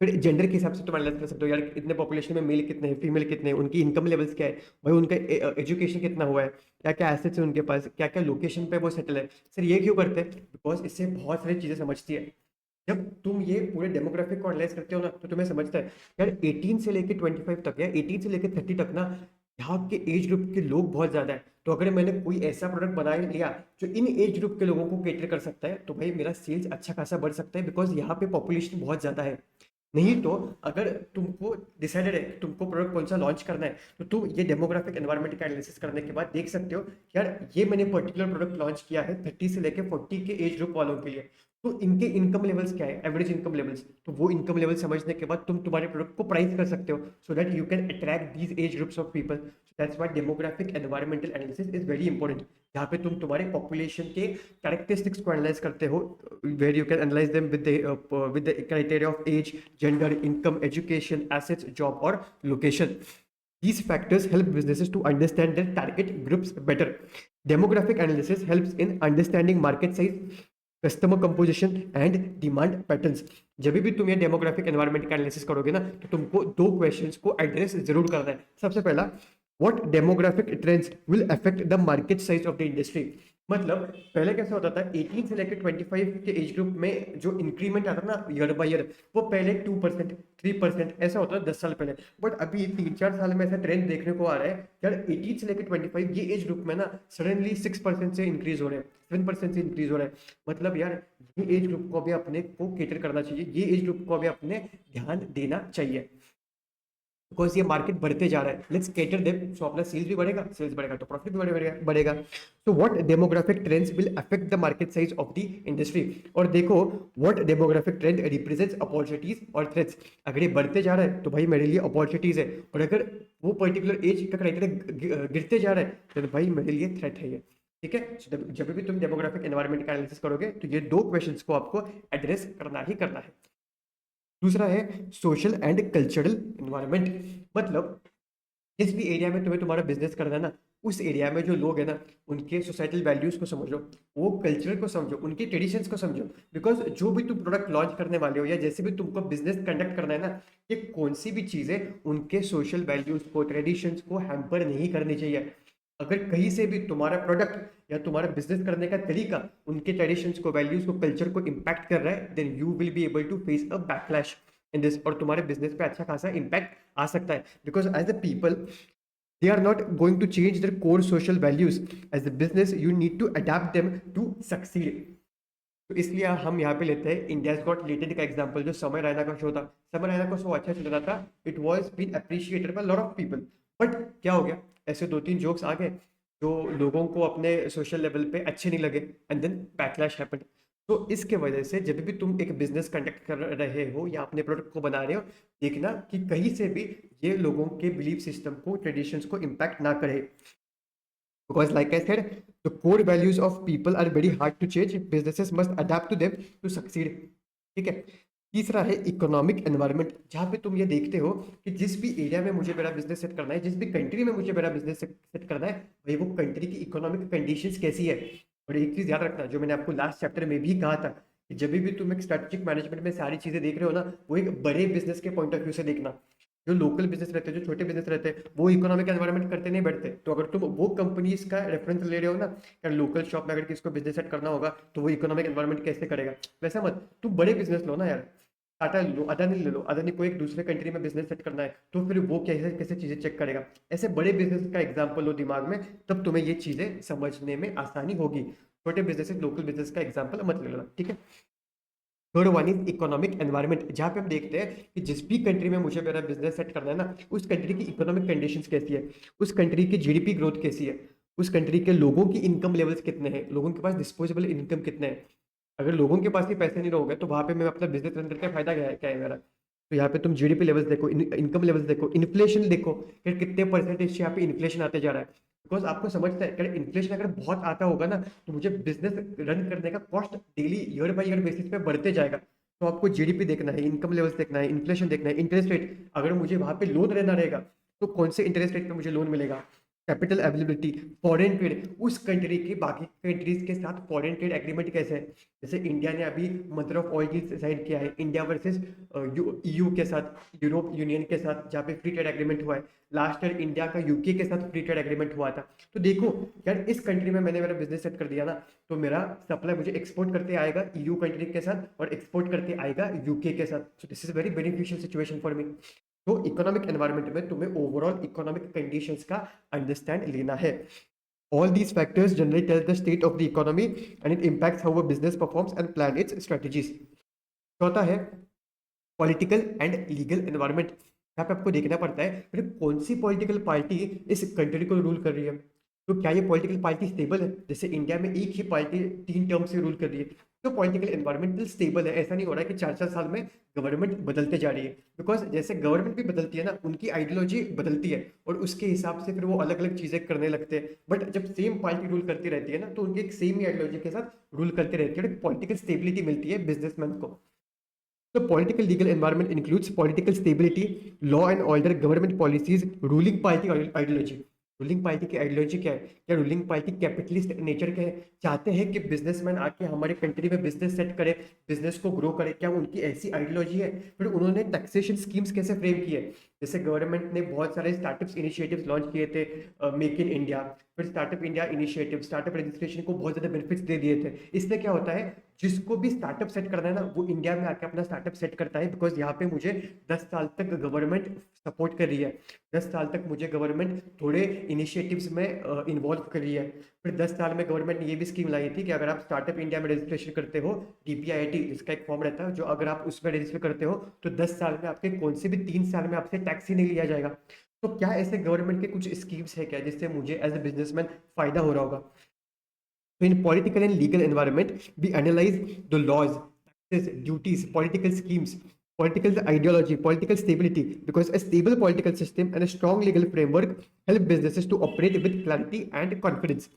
फिर जेंडर के हिसाब से तुम एनालाइज कर सकते हो, यार इतने पॉपुलेशन में मेल कितने हैं, फीमेल कितने हैं, उनकी इनकम लेवल्स क्या है, भाई उनका एजुकेशन कितना हुआ है, क्या क्या एसेट्स है उनके पास, क्या क्या लोकेशन पे वो सेटल है। सर ये क्यों करते हैं, बिकॉज इससे बहुत सारी चीजें समझती है। जब तुम ये पूरे डेमोग्राफिक को एनालाइज करते हो ना, तो तुम्हें समझता है यार 18 से लेके 25 तक या 18 से लेके 30 तक ना, यहाँ के एज ग्रुप के लोग बहुत ज्यादा है। तो अगर मैंने कोई ऐसा प्रोडक्ट बना लिया जो इन एज ग्रुप के लोगों को केटर कर सकता है, तो भाई मेरा सेल्स अच्छा खासा बढ़ सकता है, बिकॉज यहाँ पे पॉपुलेशन बहुत ज्यादा है। नहीं तो अगर तुमको डिसाइडेड है कि तुमको प्रोडक्ट कौन सा लॉन्च करना है, तो तुम ये डेमोग्राफिक एनवायरनमेंट का एनालिसिस करने के बाद देख सकते हो कि यार ये मैंने पर्टिकुलर प्रोडक्ट लॉन्च किया है 30 से लेके 40 के एज ग्रुप वालों के लिए, तो इनके इनकम लेवल्स क्या है, एवरेज इनकम लेवल्स, तो वो इनकम लेवल समझने के बाद तुम तुम्हारे प्रोडक्ट को प्राइस कर सकते हो so that you can attract these age groups of people. That's why demographic environmental analysis is very important, जहाँ पे तुम तुम्हारे पॉपुलेशन के कैरेक्टरिस्टिक्स को एनालाइज करते हो, where you can analyse them with the criteria of age, gender, income, education, assets, job, or location. These factors help businesses to understand their target groups better. Demographic analysis helps in understanding market size, customer composition and demand patterns. जब भी तुम ये demographic environment का analysis करोगे ना, तो तुमको दो क्वेश्चंस को एड्रेस जरूर करना है। सबसे पहला, what demographic trends will affect the market size of the industry. मतलब पहले कैसे होता था, 18 से लेकर 25 के एज ग्रुप में जो इंक्रीमेंट आता ना ईयर बाय ईयर, वो पहले 2% 3% ऐसा होता था 10 साल पहले। बट अभी 3-4 साल में ऐसा ट्रेंड देखने को आ रहा है यार, 18 से लेकर 25 ये एज ग्रुप में ना सडनली 6% से इंक्रीज हो रहे हैं, 7% से इंक्रीज हो रहा है। मतलब यार ये एज ग्रुप को भी अपने को केटर करना चाहिए, ये एज ग्रुप को भी अपने ध्यान देना चाहिए, बिकॉज ये मार्केट बढ़ते जा रहा है। लेट्स केटर देम, सो अपना सेल्स भी बढ़ेगा, सेल्स बढ़ेगा तो प्रॉफिट भी बढ़ेगा। So what demographic trends will affect the market size of the industry. और देखो what demographic trend represents opportunities और थ्रेट्स। अगर ये बढ़ते जा रहा है तो भाई मेरे लिए अपॉर्चुनिटीज है, और अगर वो पर्टिकुलर एज का क्राइटेरिया गिरते जा रहा है तो भाई मेरे लिए थ्रेट है ये। ठीक है, जब भी तुम डेमोग्राफिक एनवायरनमेंट का एनालिसिस करोगे तो ये दो क्वेश्चंस को आपको एड्रेस करना ही करना है। दूसरा है सोशल एंड कल्चरल इन्वायरमेंट। मतलब जिस भी एरिया में तुम्हें तुम्हारा बिजनेस करना है ना, उस एरिया में जो लोग हैं ना, उनके सोसाइटल वैल्यूज को समझो, वो कल्चर को समझो, उनकी ट्रेडिशंस को समझो। बिकॉज जो भी तुम प्रोडक्ट लॉन्च करने वाले हो या जैसे भी तुमको बिजनेस कंडक्ट करना है ना, ये कौन सी भी चीजें उनके सोशल वैल्यूज को, ट्रेडिशंस को हैम्पर नहीं करनी चाहिए। अगर कहीं से भी तुम्हारा प्रोडक्ट या तुम्हारा बिजनेस करने का तरीका उनके ट्रेडिशंस को, वैल्यूज को, कल्चर को इम्पैक्ट कर रहा है, then you will be able to face a backlash in this, और तुम्हारे बिजनेस पे अच्छा खासा इम्पैक्ट आ सकता है। Because as a people they are not going to change their core social values. As a business you need to adapt them to succeed. तो इसलिए हम यहाँ पे लेते हैं इंडिया गॉट लेटेड का एग्जांपल, जो समय रैना का शो था। समय रैना का शो अच्छा चल रहा था, it was been appreciated by lot of people. But क्या हो गया, ऐसे 2-3 जोक्स आ गए जो लोगों को अपने सोशल लेवल पे अच्छे नहीं लगे, एंड देन बैकलैश हैपेंड। तो इसके वजह से जब भी तुम एक बिजनेस कंडक्ट कर रहे हो या अपने प्रोडक्ट को बना रहे हो, देखना कि कहीं से भी ये लोगों के बिलीफ सिस्टम को, ट्रेडिशंस को इम्पैक्ट ना करे। Because like I said, the core values of people are very hard to change. Businesses must adapt to them to succeed. ठीक है। तीसरा है इकोनॉमिक एनवायरनमेंट, जहाँ पे तुम ये देखते हो कि जिस भी एरिया में मुझे मेरा बिजनेस सेट करना है, जिस भी कंट्री में मुझे मेरा बिजनेस सेट करना है, भाई वो कंट्री की इकोनॉमिक कंडीशंस कैसी है। और एक चीज याद रखना, जो मैंने आपको लास्ट चैप्टर में भी कहा था, कि जब भी तुम एक स्ट्रेटेजिक मैनेजमेंट में सारी चीजें देख रहे हो ना, वो एक बड़े बिजनेस के पॉइंट ऑफ व्यू से देखना। जो लोकल बिजनेस रहते हैं, जो छोटे बिजनेस रहते हैं, वो इकोनॉमिक एनवायरनमेंट करते नहीं बैठते। तो अगर तुम वो कंपनीज का रेफरेंस ले रहे हो ना, यार लोकल शॉप में अगर किसको बिजनेस सेट करना होगा तो वो इकोनॉमिक एनवायरनमेंट कैसे करेगा, वैसा मत, तुम बड़े बिजनेस लो ना यार। टाटा ले लो, अदानी ले लो, अदानी को एक दूसरे कंट्री में बिजनेस सेट करना है, तो फिर वो कैसे कैसे चीजें चेक करेगा। ऐसे बड़े बिजनेस का एग्जाम्पल लो दिमाग में, तब तुम्हें ये चीजें समझने में आसानी होगी। छोटे बिजनेस, लोकल बिजनेस का एग्जाम्पल मत ले लेना, ठीक है। Third one is economic environment, जहाँ पे हम देखते हैं कि जिस भी कंट्री में मुझे मेरा बिजनेस सेट करना है ना, उस कंट्री की इकोनॉमिक कंडीशंस कैसी है, उस कंट्री की जीडीपी ग्रोथ कैसी है, उस कंट्री के लोगों की इनकम लेवल्स कितने हैं, लोगों के पास डिस्पोजेबल इनकम कितने हैं। अगर लोगों के पास ही पैसे नहीं रहोगे तो वहां पे मैं अपना बिजनेस रन करके फायदा क्या है मेरा। तो यहाँ पे तुम जीडीपी लेवल्स देखो, इनकम लेवल्स देखो, इन्फ्लेशन देखो कि कितने परसेंटेज से यहाँ पे इन्फ्लेशन आते जा रहा है। बिकॉज आपको समझता है अगर इन्फ्लेशन अगर बहुत आता होगा ना, तो मुझे बिजनेस रन करने का cost daily year by year basis पे बढ़ते जाएगा। तो आपको जीडीपी देखना है, इनकम लेवल्स देखना है, इन्फ्लेशन देखना है, इंटरेस्ट रेट, अगर मुझे वहां पे लोन रहना रहेगा तो कौन से इंटरेस्ट रेट पे मुझे लोन मिलेगा, कैपिटल अवेलेबिलिटी, फॉरेन ट्रेड, उस कंट्री की बाकी कंट्रीज के साथ फॉरेन ट्रेड एग्रीमेंट कैसे है। जैसे इंडिया ने अभी mother of all deals sign किया है, इंडिया वर्सेस ईयू के साथ, यूरोप यूनियन के साथ, जहाँ पे फ्री ट्रेड एग्रीमेंट हुआ है। लास्ट ईयर इंडिया का यूके के साथ फ्री ट्रेड एग्रीमेंट हुआ था। तो देखो यार, इस कंट्री में मैंने मेरा बिजनेस सेट कर दिया ना, तो मेरा सप्लाई मुझे एक्सपोर्ट करते आएगा ईयू कंट्री के साथ और एक्सपोर्ट करते आएगा यूके के साथ। So this is very beneficial situation for me. तो इकोनॉमिक एनवायरनमेंट में तुम्हें ओवरऑल इकोनॉमिक कंडीशंस का अंडरस्टैंड लेना है। All these factors generally tell the state of the economy and it impacts how a business performs and plan its strategies. चौथा है political and legal environment, यहाँ पे आपको देखना पड़ता है फिर कौन सी पॉलिटिकल पार्टी इस कंट्री को रूल कर रही है। तो क्या ये पॉलिटिकल पार्टी स्टेबल है, जैसे इंडिया में एक ही पार्टी 3 टर्म से रूल कर रही है, तो पॉलिटिकल एनवायरमेंटल स्टेबल है। ऐसा नहीं हो रहा है कि 4 4 साल में गवर्नमेंट बदलते जा रही है, बिकॉज जैसे गवर्नमेंट भी बदलती है ना, उनकी आइडियोलॉजी बदलती है और उसके हिसाब से फिर वो अलग अलग चीजें करने लगते हैं। बट जब सेम पार्टी रूल करती रहती है ना, तो उनकी एक सेम ही आइडियोलॉजी के साथ रूल करती रहती है और पॉलिटिकल स्टेबिलिटी मिलती है बिजनेसमैन को। The political legal environment includes political stability, law and order, government policies, ruling party ideology. Ruling party की आइडियोलॉजी क्या है? क्या रूलिंग पार्टी कैपिटलिस्ट नेचर के है, चाहते हैं कि बिजनेसमैन आके हमारे कंट्री में बिजनेस सेट करे, बिजनेस को ग्रो करे? क्या उनकी ऐसी आइडियोलॉजी है? फिर उन्होंने टैक्सेशन स्कीम्स कैसे फ्रेम किए? जैसे गवर्नमेंट ने बहुत सारे स्टार्टअप्स इनिशिएटिव्स लॉन्च किए थे, मेक इन इंडिया, फिर startup India initiative, startup registration को बहुत ज्यादा बेनिफिट्स दे दिए थे। इससे क्या होता है, जिसको भी स्टार्टअप सेट करना है ना, वो इंडिया में आके अपना स्टार्टअप सेट करता है, बिकॉज यहाँ पे मुझे 10 साल तक गवर्नमेंट सपोर्ट कर रही है, 10 साल तक मुझे गवर्नमेंट थोड़े इनिशिएटिव्स में इन्वॉल्व कर रही है। फिर 10 साल में गवर्नमेंट ने ये भी स्कीम लाई थी कि अगर आप स्टार्टअप इंडिया में रजिस्ट्रेशन करते हो, DPIIT जिसका एक फॉर्म रहता है, जो अगर आप उसमें रजिस्टर करते हो तो 10 साल में आपके कौन से भी 3 साल में आपसे टैक्स ही नहीं लिया जाएगा। तो क्या ऐसे गवर्नमेंट के कुछ स्कीम्स है क्या जिससे मुझे एज ए बिजनेसमैन फायदा हो रहा होगा? So in political and legal environment, we analyze the laws, taxes, duties, political schemes, political ideology, political stability, because a stable political system and a strong legal framework help businesses to operate with clarity and confidence.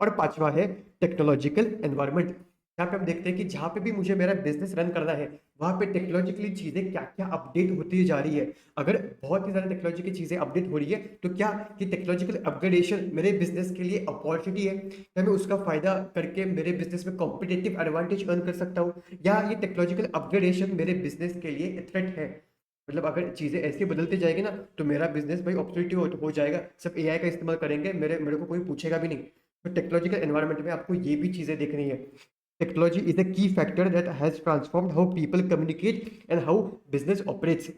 और पांचवा है technological environment. यहाँ पे हम देखते हैं कि जहाँ पे भी मुझे मेरा बिजनेस रन करना है, वहाँ पे टेक्नोलॉजिकली चीजें क्या क्या अपडेट होती जा रही है। अगर बहुत ही ज्यादा टेक्नोलॉजी की चीजें अपडेट हो रही है, तो क्या ये टेक्नोलॉजिकल अपग्रेडेशन मेरे बिजनेस के लिए अपॉर्चुनिटी है? क्या मैं उसका फायदा करके मेरे बिजनेस में कॉम्पिटेटिव एडवांटेज अर्न कर सकता हूँ, या ये टेक्नोलॉजिकल अपग्रेडेशन मेरे बिजनेस के लिए थ्रेट है? मतलब अगर चीजें ऐसी बदलती जाएगी ना, तो मेरा बिजनेस भाई ऑब्सोल्यूट हो जाएगा, सब AI का इस्तेमाल करेंगे, मेरे मेरे को कोई पूछेगा भी नहीं। तो टेक्नोलॉजिकल एनवायरनमेंट में आपको ये भी चीजें देखनी है। Technology is a key factor that has transformed how people communicate and how business operates.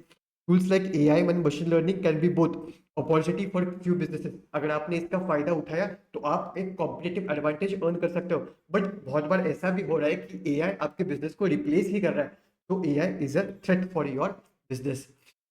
Tools like AI and machine learning can be both opportunity for few businesses. अगर आपने इसका फायदा उठाया तो आप एक कॉम्पिटेटिव एडवांटेज अर्न कर सकते हो, बट बहुत बार ऐसा भी हो रहा है कि AI आपके बिजनेस को रिप्लेस ही कर रहा है, तो AI is a threat for your business.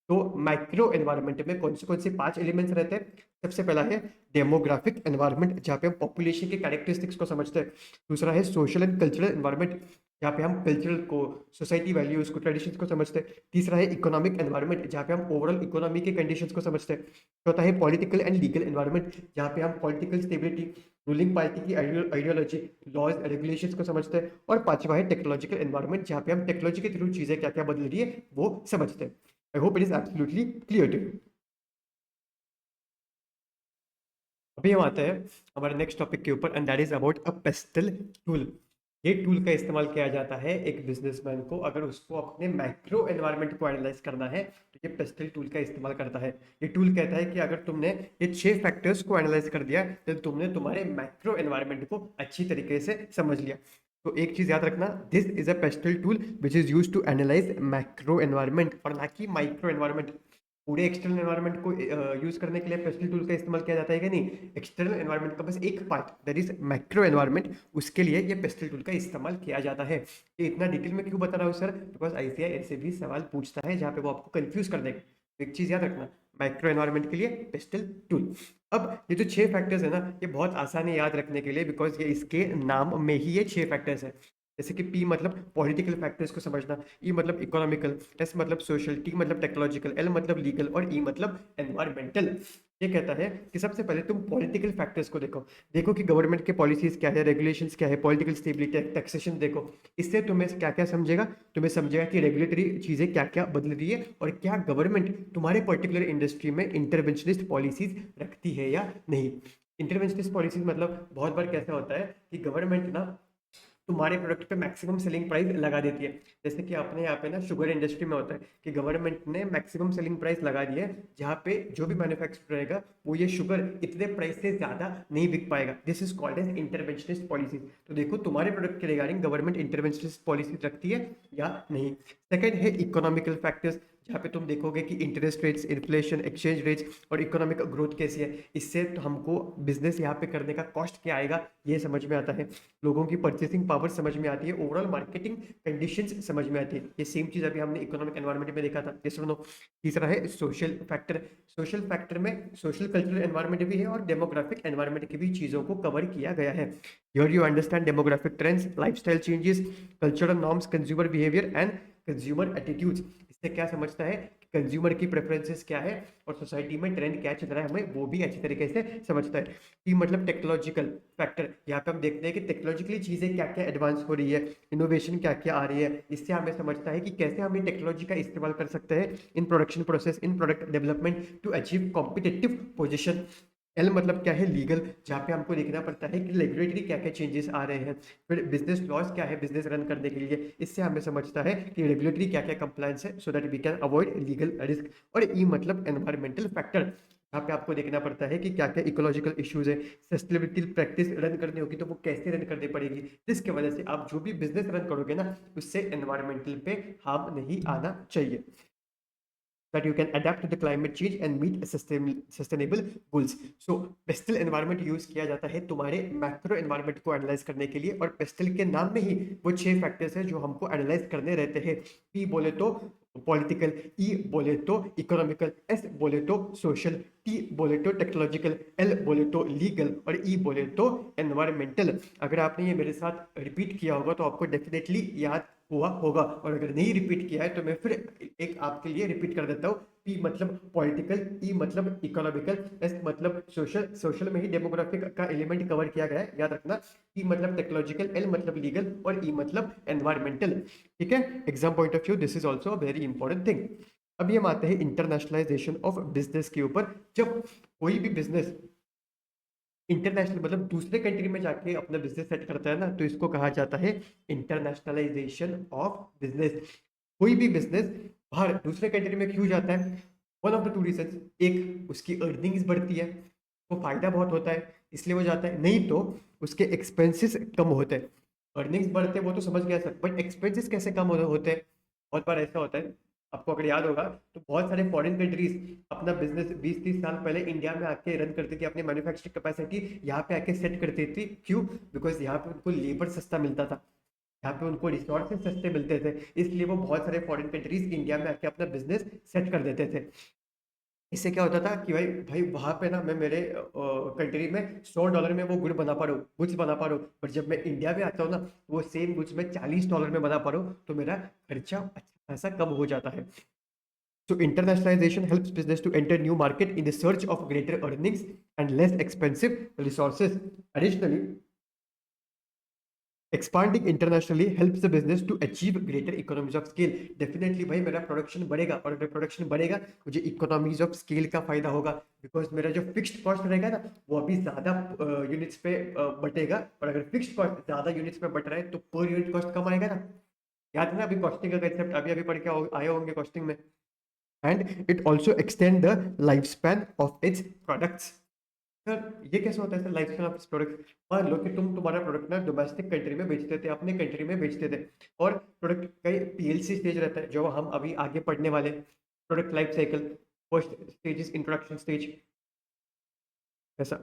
तो माइक्रो एनवायरनमेंट में कौन से 5 एलिमेंट्स रहते हैं? सबसे पहला है डेमोग्राफिक एनवायरनमेंट, जहाँ पे हम पॉपुलेशन के कैरेक्टरिस्टिक्स को समझते हैं। दूसरा है सोशल एंड कल्चरल एनवायरनमेंट, जहाँ पे हम कल्चरल को, सोसाइटी वैल्यूज को, ट्रेडिशंस को समझते हैं। तीसरा है इकोनॉमिक एनवायरनमेंट, जहाँ पे हम ओवरऑल इकोनॉमी के कंडीशंस को समझते हैं। चौथा है पॉलिटिकल एंड लीगल एनवायरनमेंट, जहाँ पे हम पॉलिटिकल स्टेबिलिटी, रूलिंग पार्टी की आइडियोलॉजी, लॉज, रेगुलेशंस को समझते हैं। और पांचवा है टेक्नोलॉजिकल एनवायरनमेंट, जहाँ पे हम टेक्नोलॉजी के थ्रू चीजें क्या क्या बदल रही है वो समझते हैं। I hope it is absolutely clear to you. अभी हम आते हैं हमारे नेक्स्ट टॉपिक के ऊपर, and that is about a PESTLE tool. ये टूल का इस्तेमाल किया जाता है एक बिजनेसमैन को अगर उसको अपने मैक्रो एनवायरनमेंट को एनालाइज करना है, तो ये पेस्टल टूल का इस्तेमाल करता है। ये टूल कहता है कि अगर तुमने ये 6 फैक्टर्स को एनालाइज कर दिया, तो तुमने तुम्हारे मैक्रो एनवायरनमेंट को अच्छी तरीके से समझ लिया। तो एक चीज याद रखना, this is a PESTLE tool which is use to analyse macro environment और ना कि माइक्रो एनवायरनमेंट। पूरे एक्सटर्नल एनवायरनमेंट को यूज करने के लिए पेस्टल टूल का इस्तेमाल किया जाता है कि नहीं? एक्सटर्नल एनवायरनमेंट का बस एक part, that is macro environment, उसके लिए ये पेस्टल टूल का इस्तेमाल किया जाता है। ये इतना डिटेल में क्यों बता रहा हूँ सर? बिकॉज ICAI ऐसे भी सवाल पूछता है जहाँ पे वो आपको कंफ्यूज कर देगा। तो एक चीज याद रखना, माइक्रो एनवायरनमेंट के लिए पेस्टल टूल। अब ये जो 6 फैक्टर्स है ना, ये बहुत आसान है याद रखने के लिए, बिकॉज ये इसके नाम में ही ये 6 फैक्टर्स है। जैसे कि P मतलब पॉलिटिकल फैक्टर्स को समझना, E मतलब इकोनॉमिकल, S मतलब सोशल, T मतलब टेक्नोलॉजिकल, L मतलब लीगल और E मतलब एनवायरमेंटल। ये कहता है कि सबसे पहले तुम पॉलिटिकल फैक्टर्स को देखो, देखो कि गवर्नमेंट के पॉलिसीज क्या है, रेगुलेशंस क्या है, पॉलिटिकल स्टेबिलिटी, टैक्सेशन देखो। इससे तुम्हें क्या क्या समझेगा, तुम्हें समझेगा कि रेगुलेटरी चीजें क्या क्या बदल रही है और क्या गवर्नमेंट तुम्हारे पर्टिकुलर इंडस्ट्री में इंटरवेंशनिस्ट पॉलिसीज रखती है या नहीं। इंटरवेंशनिस्ट पॉलिसीज मतलब बहुत बार कैसा होता है कि गवर्नमेंट ना तुम्हारे प्रोडक्ट पे मैक्सिमम सेलिंग प्राइस लगा देती है। जैसे कि अपने यहाँ पे ना शुगर इंडस्ट्री में होता है कि गवर्नमेंट ने मैक्सिमम सेलिंग प्राइस लगा दी है, जहाँ पे जो भी मैन्युफैक्चर रहेगा वो ये शुगर इतने प्राइस से ज्यादा नहीं बिक पाएगा। This is called as interventionist policy. तो देखो तुम्हारे प्रोडक्ट के रिगार्डिंग गवर्नमेंट इंटरवेंशनिस्ट पॉलिसी रखती है या नहीं। सेकंड है इकोनॉमिकल फैक्टर्स, जहाँ पे तुम देखोगे कि interest rates, inflation, exchange rates और इकोनॉमिक ग्रोथ कैसी है। इससे तो हमको बिजनेस यहाँ पे करने का कॉस्ट क्या आएगा ये समझ में आता है, लोगों की परचेसिंग पावर समझ में आती है, ओवरऑल मार्केटिंग कंडीशंस समझ में आती है। ये सेम चीज़ अभी हमने इकोनॉमिक एनवायरनमेंट में देखा था। ये सुनो, तीसरा है सोशल फैक्टर। सोशल फैक्टर में सोशल कल्चरल एनवायरनमेंट भी है और डेमोग्राफिक एनवायरनमेंट की भी चीज़ों को कवर किया गया है। Here you understand demographic trends, lifestyle changes, cultural norms, consumer behaviour and consumer attitudes. इससे क्या समझता है कि कंज्यूमर की प्रेफरेंसेस क्या है और सोसाइटी में ट्रेंड क्या चल रहा है, हमें वो भी अच्छी तरीके से समझता है। टी मतलब टेक्नोलॉजिकल फैक्टर। यहाँ पे हम देखते हैं कि टेक्नोलॉजिकली चीज़ें क्या क्या एडवांस हो रही है, इनोवेशन क्या क्या आ रही है। इससे हमें समझता है कि कैसे हम इन टेक्नोलॉजी का इस्तेमाल कर सकते हैं in production process, in product development to achieve competitive position. L मतलब क्या है, लीगल, जहाँ पे हमको देखना पड़ता है कि रेगुलेटरी क्या क्या चेंजेस आ रहे हैं। फिर बिजनेस लॉज क्या है बिजनेस रन करने के लिए, इससे हमें समझता है कि रेगुलेटरी क्या क्या कंप्लायंस है, so that we can avoid legal risk. और ई मतलब एनवायरमेंटल फैक्टर, यहाँ पे आपको देखना पड़ता है कि क्या क्या इकोलॉजिकल इश्यूज है, सस्टेनेबिलिटी प्रैक्टिस रन करनी होगी तो वो कैसे रन करनी पड़ेगी, जिसकी वजह से आप जो भी बिजनेस रन करोगे ना उससे एनवायरमेंटल पे हार्म नहीं आना चाहिए, that you can adapt to the climate change and meet sustainable goals. So pastel environment use किया जाता है तुम्हारे मैक्रो एनवायरनमेंट को एनालाइज करने के लिए, और पेस्टल के नाम में ही वो 6 फैक्टर्स हैं जो हमको एनालाइज करने रहते हैं। पी बोले तो पॉलिटिकल, ई बोले तो इकोनॉमिकल, एस बोले तो सोशल, टी बोले तो टेक्नोलॉजिकल, एल बोले तो लीगल और ई बोले तो एनवायरमेंटल। अगर आपने ये मेरे साथ रिपीट किया होगा तो आपको डेफिनेटली याद हुआ होगा, और अगर नहीं रिपीट किया है तो मैं फिर एक आपके लिए रिपीट कर देता हूँ। पी मतलब पॉलिटिकल, ई मतलब इकोनॉमिकल, एस मतलब सोशल, सोशल में ही डेमोग्राफिक का एलिमेंट कवर किया गया है, याद रखना। ई मतलब टेक्नोलॉजिकल, एल मतलब लीगल और ई मतलब एनवायरमेंटल। ठीक है, exam point of view this is also a very important thing. अभी हम आते हैं इंटरनेशनलाइजेशन ऑफ बिजनेस के ऊपर। जब कोई भी बिजनेस इंटरनेशनल मतलब दूसरे कंट्री में जाके अपना बिजनेस सेट करता है ना, तो इसको कहा जाता है इंटरनेशनलाइजेशन ऑफ बिजनेस। कोई भी बिजनेस बाहर दूसरे कंट्री में क्यों जाता है, one of the two reason, एक उसकी अर्निंग्स बढ़ती है, वो फायदा बहुत होता है इसलिए वो जाता है, नहीं तो उसके एक्सपेंसेस कम होते हैं। अर्निंग्स बढ़ते हैं वो तो समझ गया सर, बट एक्सपेंसेस कैसे कम होते हैं। बहुत बार ऐसा होता है, आपको अगर याद होगा तो बहुत सारे फॉरेन कंट्रीज अपना बिजनेस 20-30 साल पहले इंडिया में आके रन करती थी, अपनी मैन्युफैक्चरिंग कैपेसिटी यहाँ पे आके सेट करती थी। क्यों? बिकॉज यहाँ पे उनको लेबर सस्ता मिलता था, यहाँ पे उनको रिसोर्सेज सस्ते मिलते थे, इसलिए वो बहुत सारे फॉरेन कंट्रीज इंडिया में आके अपना बिजनेस सेट कर देते थे। इससे क्या होता था कि भाई भाई वहां पे ना मैं मेरे कंट्री में $100 में वो गुड बना पा रहा हूँ, गुड्स बना पा रहा हूँ, पर जब मैं इंडिया में आता हूँ ना वो सेम गुड्स में $40 में बना पा रहा हूँ, तो मेरा खर्चा अच्छा खासा कम हो जाता है। So internationalization helps business to enter new market in the search of greater earnings and less expensive resources. Additionally, expanding internationally helps the business to achieve greater economies of scale. Definitely भाई मेरा production बढ़ेगा, और अगर production बढ़ेगा मुझे economies of scale का फायदा होगा, बिकॉज मेरा जो फिक्स्ड कॉस्ट रहेगा ना वो अभी ज्यादा यूनिट्स पे बटेगा, और अगर फिक्स्ड कॉस्ट ज्यादा यूनिट्स पे बट रहा है तो पर यूनिट कॉस्ट कम आएगा ना। याद है ना, अभी कॉस्टिंग का कंसेप्ट अभी अभी पढ़ के आए होंगे कॉस्टिंग में। And it also extend the life span of its products. Sir ये कैसे होता है sir, life span of its product? मान लो कि तुम्हारा प्रोडक्ट ना डोमेस्टिक कंट्री में बेचते थे, अपने कंट्री में बेचते थे, और प्रोडक्ट का पीएलसी स्टेज रहता है जो हम अभी आगे पढ़ने वाले, product life cycle. First stage is introduction stage, ऐसा,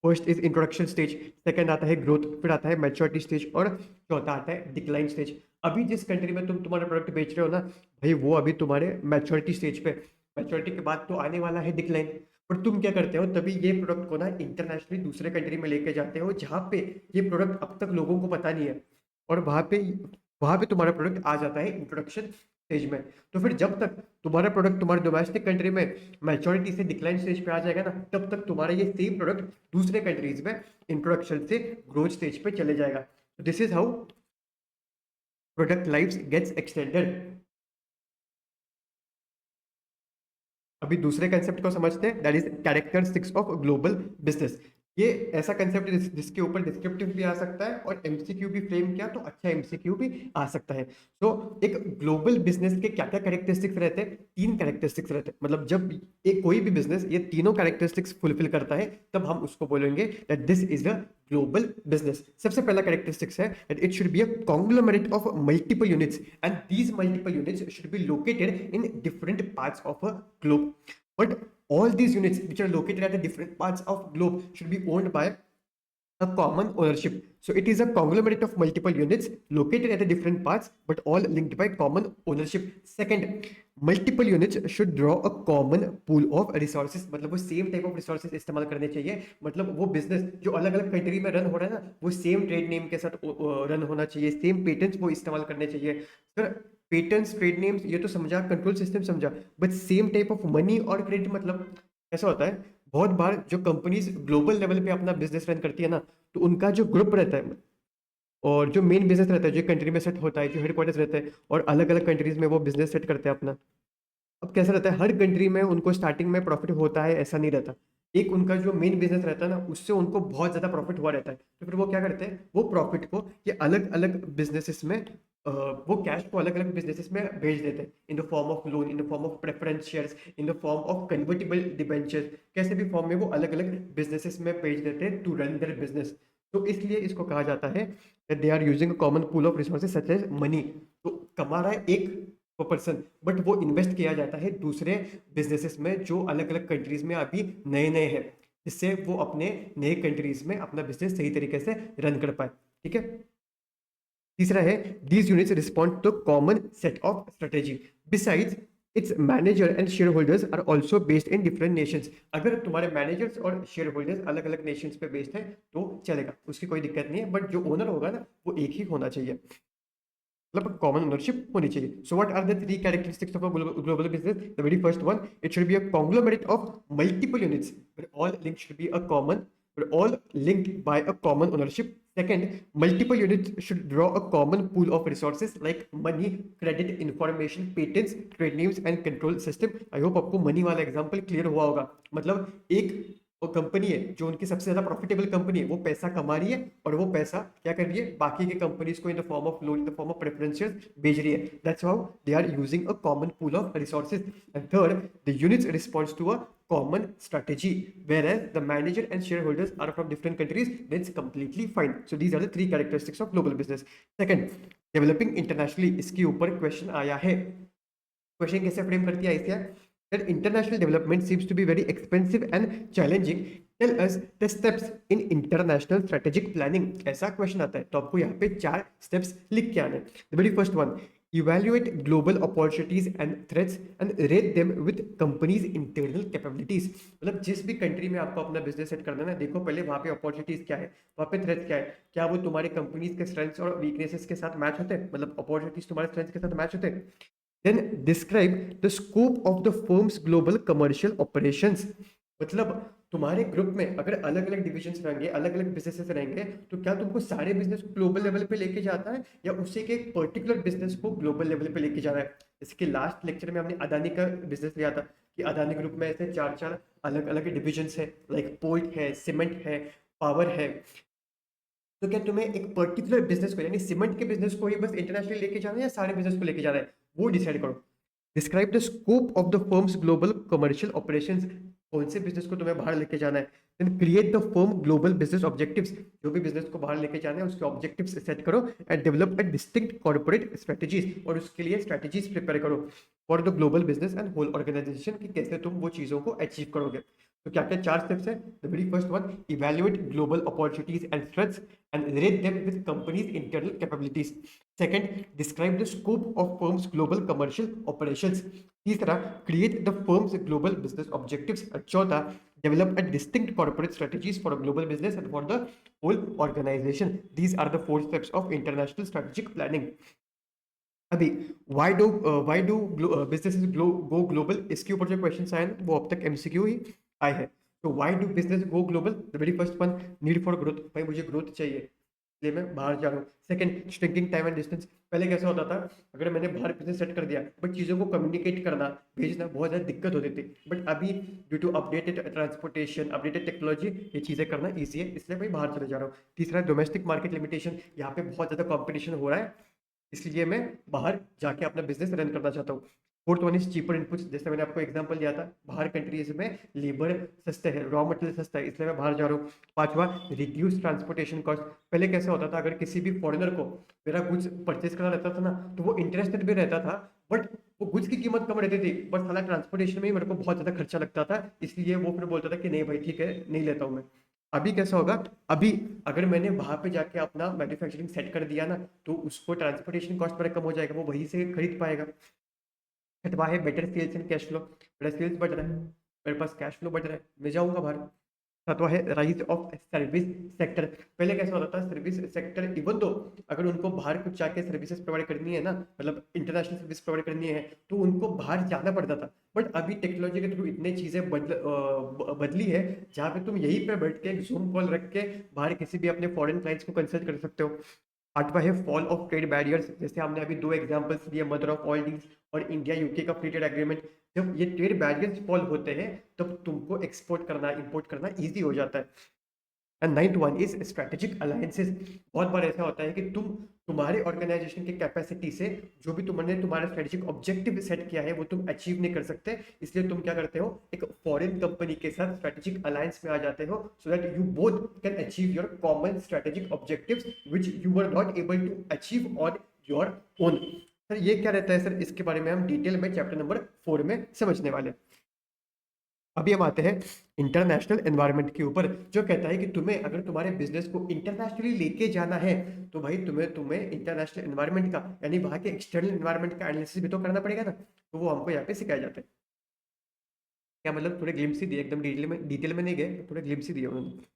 first is introduction stage, second आता है ग्रोथ, फिर आता है मैच्योरिटी स्टेज, और चौथा आता है डिक्लाइन स्टेज। अभी जिस कंट्री में तुम तुम्हारा प्रोडक्ट बेच रहे हो ना भाई, वो अभी तुम्हारे मैच्योरिटी स्टेज पे, मैच्योरिटी के बाद तो आने वाला है डिक्लाइन। और तुम क्या करते हो, तभी ये प्रोडक्ट को ना इंटरनेशनली दूसरे कंट्री में लेके जाते हो जहाँ पे ये प्रोडक्ट अब तक लोगों को पता नहीं है, और वहां पे तुम्हारा प्रोडक्ट आ जाता है इंट्रोडक्शन स्टेज में। तो फिर जब तक तुम्हारा प्रोडक्ट तुम्हारे डोमेस्टिक कंट्री में मैच्योरिटी से डिक्लाइन स्टेज पे आ जाएगा ना, तब तक तुम्हारा ये सेम प्रोडक्ट दूसरे कंट्रीज में इंट्रोडक्शन से ग्रोथ स्टेज पे चले जाएगा। This is how product life gets extended. अभी दूसरे कंसेप्ट को समझते हैं, that is characteristics of global business. ये ऐसा कंसेप्ट है जिसके ऊपर डिस्क्रिप्टिव भी आ सकता है और एमसीक्यू भी फ्रेम किया तो अच्छा एमसीक्यू भी आ सकता है। तो एक ग्लोबल बिजनेस के क्या क्या कैरेक्टरिस्टिक्स रहते हैं? 3 कैरेक्टरिस्टिक्स रहते हैं। मतलब जब एक कोई भी बिजनेस ये तीनों कैरेक्टरिस्टिक्स फुलफिल करता है तब हम उसको बोलेंगे that this is a global business. सबसे पहला कैरेक्टरिस्टिक्स है that it should be a conglomerate of multiple units and these multiple units should be located in different parts of a globe. But all these units which are located at the different parts of globe should be owned by a common ownership. So it is a conglomerate of multiple units located at the different parts but all linked by common ownership. Second, multiple units should draw a common pool of resources. मतलब वो same type of resources इस्तेमाल करने चाहिए। मतलब वो business जो अलग अलग कंट्री में रन हो रहा है ना वो सेम ट्रेड नेम के साथ रन होना चाहिए, सेम पेटेंट्स वो इस्तेमाल करने चाहिए। सर पेटेंट्स ट्रेड नेम्स ये तो समझा, कंट्रोल सिस्टम समझा, but same type of money और क्रेडिट मतलब ऐसा होता है बहुत बार जो कंपनीज ग्लोबल लेवल पे अपना बिजनेस रन करती है ना तो उनका जो ग्रुप रहता है और जो मेन बिजनेस रहता है जो कंट्री में सेट होता है, जो हेडक्वार्टर्स रहते हैं और अलग अलग कंट्रीज में वो बिजनेस सेट करते हैं अपना। अब कैसा रहता है हर कंट्री में उनको स्टार्टिंग में प्रॉफिट होता है ऐसा नहीं रहता। एक उनका जो मेन बिजनेस रहता है ना उससे उनको बहुत ज्यादा प्रॉफिट हुआ रहता है तो फिर वो क्या करते हैं वो प्रॉफिट को ये अलग अलग बिजनेसेस में वो कैश को अलग अलग बिजनेसेस में भेज देते हैं इन the form of loan, in the form of preference shares, in the form of convertible debentures, कैसे भी फॉर्म में वो अलग अलग बिजनेसेस में भेज देते हैं टू रन देयर बिजनेस। तो इसलिए इसको कहा जाता है that they are using a common pool of resources such as money. तो कमा रहा है एक पर्सन बट वो इन्वेस्ट किया जाता है दूसरे बिजनेसेस में जो अलग अलग कंट्रीज में अभी नए नए हैं जिससे वो अपने नए कंट्रीज में अपना बिजनेस सही तरीके से रन कर पाए। ठीक है। तीसरा है these units respond to common set of strategy besides its manager and shareholders are also based in different nations. अगर तुम्हारे मैनेजर्स और शेयर होल्डर्स अलग अलग नेशंस पे बेस्ड है तो चलेगा, उसकी कोई दिक्कत नहीं है, बट जो ओनर होगा ना वो एक ही होना चाहिए, मतलब कॉमन ओनरशिप होनी चाहिए। So what are the 3 characteristics of a global business? The very first one, it should be a conglomerate of multiple units where all links should be a common, where all linked by a common ownership. Second, multiple units should draw a common pool of resources like money, credit, information, patents, trade names and control system. I hope आपको money वाला example clear हुआ होगा। मतलब एक वो company है जो उनकी सबसे ज्यादा प्रॉफिटेबल कंपनी है, वो पैसा कमा रही है और वो पैसा क्या कर रही है बाकी के कंपनीज को in the form of loan, in the form of preferential भेज रही है। That's how they are using a common pool of resources. And third, the units responds to a common strategy whereas the manager and shareholders are from different countries, then it's completely fine. So these are the 3 characteristics of global business. Second, developing internationally, इसके ऊपर question आया है। Question कैसे frame करती है ऐसे that international development seems to be very expensive and challenging. Tell us the steps in international strategic planning. ऐसा question आता है तो आपको यहाँ पे 4 स्टेप्स लिख के आने हैं। The very first one, evaluate global opportunities and threats and rate them with companies internal capabilities. मतलब जिस भी कंट्री में आपको अपना बिजनेस सेट करना है ना, देखो पहले वहाँ पे अपॉर्चुनिटीज क्या है, वहाँ पे थ्रेट्स क्या है, क्या वो तुम्हारी कंपनीज के स्ट्रेंथ्स और वीकनेसेस के साथ मैच होते हैं, मतलब अपॉर्चुनिटीज तुम्हारे स्ट्रेंथ्स के साथ मैच होते हैं। Then describe the scope of the firm's global commercial operations. मतलब तुम्हारे ग्रुप में अगर अलग अलग डिविजन्स रहेंगे, अलग अलग बिजनेसेस रहेंगे, तो क्या तुमको सारे बिजनेस को ग्लोबल लेवल पे लेके जाता है या उससे के एक पर्टिकुलर बिजनेस को ग्लोबल लेवल पे लेके जाना है? जैसे कि लास्ट लेक्चर में हमने अदानी का बिजनेस लिया था कि अदानी ग्रुप में ऐसे 4 अलग अलग डिविजन्स है, लाइक पोर्ट है, सीमेंट है, पावर है। तो क्या तुम्हें एक पर्टिकुलर बिजनेस को यानी सीमेंट के बिजनेस को ही बस इंटरनेशनली लेके जाना है या सारे बिजनेस को लेके जाना है, वो डिसाइड करो। Describe the scope of the firm's global commercial operations. कौन से बिजनेस को तुम्हें बाहर लेके जाना है। Then create the firm global business objectives. जो भी बिजनेस को बाहर लेके जाना है उसके ऑब्जेक्टिव्स सेट करो and develop a distinct corporate strategies, और उसके लिए स्ट्रेटजीज प्रिपेयर करो for the global business and whole organization कि कैसे तुम वो चीजों को अचीव करोगे। तो क्या क्या 4 स्टेप्स है? The very first one, evaluate global opportunities and threats and rate them with companies internal capabilities. Second, describe the scope of firm's global commercial operations. तीसरा, create the firm's global business objectives. चौथा, develop a distinct corporate strategies for a global business and for the whole organization. These are the 4 steps of international strategic planning. अभी why do businesses go global, इसके ऊपर जो question आए ना वो अब तक एमसीक्यू ही आए हैं। तो why do business go global? The very first one, need for growth। भाई मुझे ग्रोथ चाहिए, इसलिए मैं बाहर जा रहा हूँ। Second, shrinking time and distance. पहले कैसा होता था, अगर मैंने बाहर बिजनेस सेट कर दिया बट चीज़ों को कम्युनिकेट करना, भेजना बहुत ज़्यादा दिक्कत होती थी। बट अभी due to updated transportation, updated technology, ये चीज़ें करना ईजी है, इसलिए मैं बाहर चले जा रहा हूँ। तीसरा, डोमेस्टिक मार्केट लिमिटेशन। यहाँ पे बहुत ज़्यादा कॉम्पिटिशन हो रहा है, इसलिए मैं बाहर जाके अपना बिजनेस रन करना चाहता हूँ। Fourth one is cheaper inputs. जैसे मैंने आपको एग्जांपल दिया था, बाहर कंट्रीज में लेबर सस्ते है, रॉ मटेरियल सस्ता है, इसलिए मैं बाहर जा रहा हूँ। पांचवा, रिड्यूस ट्रांसपोर्टेशन कॉस्ट। पहले कैसे होता था, अगर किसी भी फॉरेनर को मेरा गुड्स परचेज करना रहता था ना, तो वो इंटरेस्टेड भी रहता था, बट वो गुड्स की कीमत कम रहती थी, बट साला ट्रांसपोर्टेशन में ही मेरे को बहुत ज्यादा खर्चा लगता था, इसलिए वो फिर बोलता था कि नहीं भाई ठीक है, नहीं लेता हूँ मैं। अभी कैसा होगा, अभी अगर मैंने वहां पे जाके अपना मैन्युफैक्चरिंग सेट कर दिया ना, तो उसको ट्रांसपोर्टेशन कॉस्ट मेरा कम हो जाएगा, वो वहीं से खरीद पाएगा। छठवा है better sales and cash flow. मेरा सेल्स बढ़ रहा है, मेरे पास कैश फ्लो बढ़ रहा है, मैं जाऊंगा बाहर। सातवां है राइज ऑफ सर्विस सेक्टर। पहले कैसा होता था, सर्विस सेक्टर इवन दो अगर उनको बाहर कुछ जाके सर्विसेज प्रोवाइड करनी है ना, मतलब इंटरनेशनल सर्विस प्रोवाइड करनी है, तो उनको बाहर जाना पड़ता था। बट अभी टेक्नोलॉजी के थ्रू इतनी चीजें बदली है, जहाँ पे तुम यहीं पे बैठ के जूम कॉल रख के बाहर किसी भी अपने फॉरेन क्लाइंट्स को कंसल्ट कर सकते हो। आठवां है फॉल ऑफ ट्रेड बैरियर्स। जैसे हमने अभी दो एग्जांपल्स दिए, मदर ऑफ ऑल डील्स और इंडिया यूके का फ्री ट्रेड एग्रीमेंट। जब ये ट्रेड बैरियर्स फॉल होते हैं, तब तुमको एक्सपोर्ट करना, इंपोर्ट करना इजी हो जाता है। And ninth one is strategic alliances. बहुत बार ऐसा होता है कि तुम्हारे ऑर्गेनाइजेशन की कैपेसिटी से जो भी तुमने तुम्हारा स्ट्रेटेजिक ऑब्जेक्टिव सेट किया है वो तुम अचीव नहीं कर सकते, इसलिए तुम क्या करते हो, एक फॉरेन कंपनी के साथ स्ट्रेटेजिक अलायंस में आ जाते हो, so that you both can achieve your common strategic objectives which you were not able to achieve on your own. Sir ये क्या रहता है सर, इसके बारे में हम डिटेल में चैप्टर नंबर 4 में समझने वाले हैं। अभी हम आते हैं इंटरनेशनल एनवायरनमेंट के ऊपर, जो कहता है कि तुम्हें अगर तुम्हारे बिजनेस को इंटरनेशनली लेके जाना है, तो भाई तुम्हें तुम्हें इंटरनेशनल एनवायरनमेंट का, यानी वहां के एक्सटर्नल एनवायरनमेंट का एनालिसिस भी तो करना पड़ेगा ना, तो वो हमको यहाँ पे सिखाया जाता है। क्या मतलब, थोड़े ग्लिम्स ही दिए, एकदम डिटेल में नहीं गए, थोड़े ग्लिम्स ही दिए उन्होंने।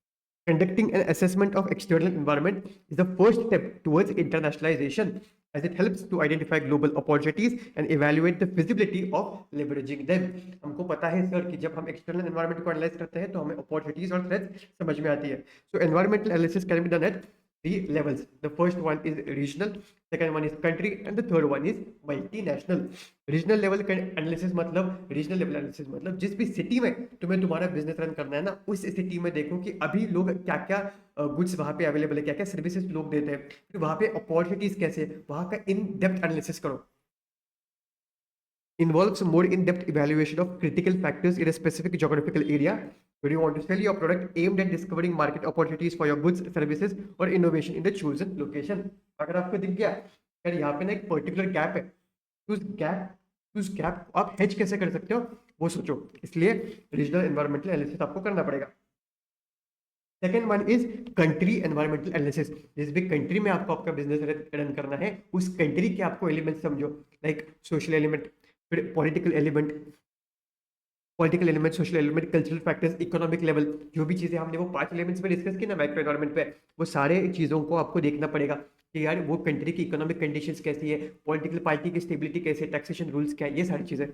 Conducting an assessment of external environment is the first step towards internationalization, as it helps to identify global opportunities and evaluate the feasibility of leveraging them. हमको पता है सर कि जब हम external environment को analyze करते हैं तो हमें opportunities और threats समझ में आती है. So environmental analysis can be done at three levels. The first one is regional, second one is country, and the third one is multinational. Regional level का एनालिसिस मतलब, रीजनल लेवल एनालिसिस मतलब जिस भी city में तुम्हें तुम्हारा business run करना है ना, उस सिटी में देखो कि अभी लोग क्या क्या गुड्स वहां पे अवेलेबल है, क्या क्या सर्विसेज लोग देते हैं, फिर वहां पे अपॉर्चुनिटीज कैसे, वहां का इन डेप्थ एनालिसिस करो। Involves more in-depth evaluation of critical factors in a specific geographical area where you want to sell your product, aimed at discovering market opportunities for your goods, services or innovation in the chosen location. अगर आपको दिख गया यार यहाँ पे ना एक particular gap है, तो उस गैप को आप हेज कैसे कर सकते हो, वो सोचो। इसलिए रीजनल एनवायरमेंटल एनालिसिस आपको करना पड़ेगा। Second one is country environmental analysis. जिस भी कंट्री में आपको आपका बिजनेस रन करना है, उस कंट्री के आपको एलिमेंट समझो, लाइक सोशल एलिमेंट, फिर political element, social element, cultural factors, economic level. जो भी चीजें हमने वो 5 एलिमेंट्स में डिस्कस की ना माइक्रो एनवायरमेंट पे, वो सारे चीजों को आपको देखना पड़ेगा कि यार वो कंट्री की इकोनॉमिक कंडीशंस कैसी है, पॉलिटिकल पार्टी की स्टेबिलिटी कैसी है, टैक्सेशन रूल्स क्या है, ये सारी चीजें।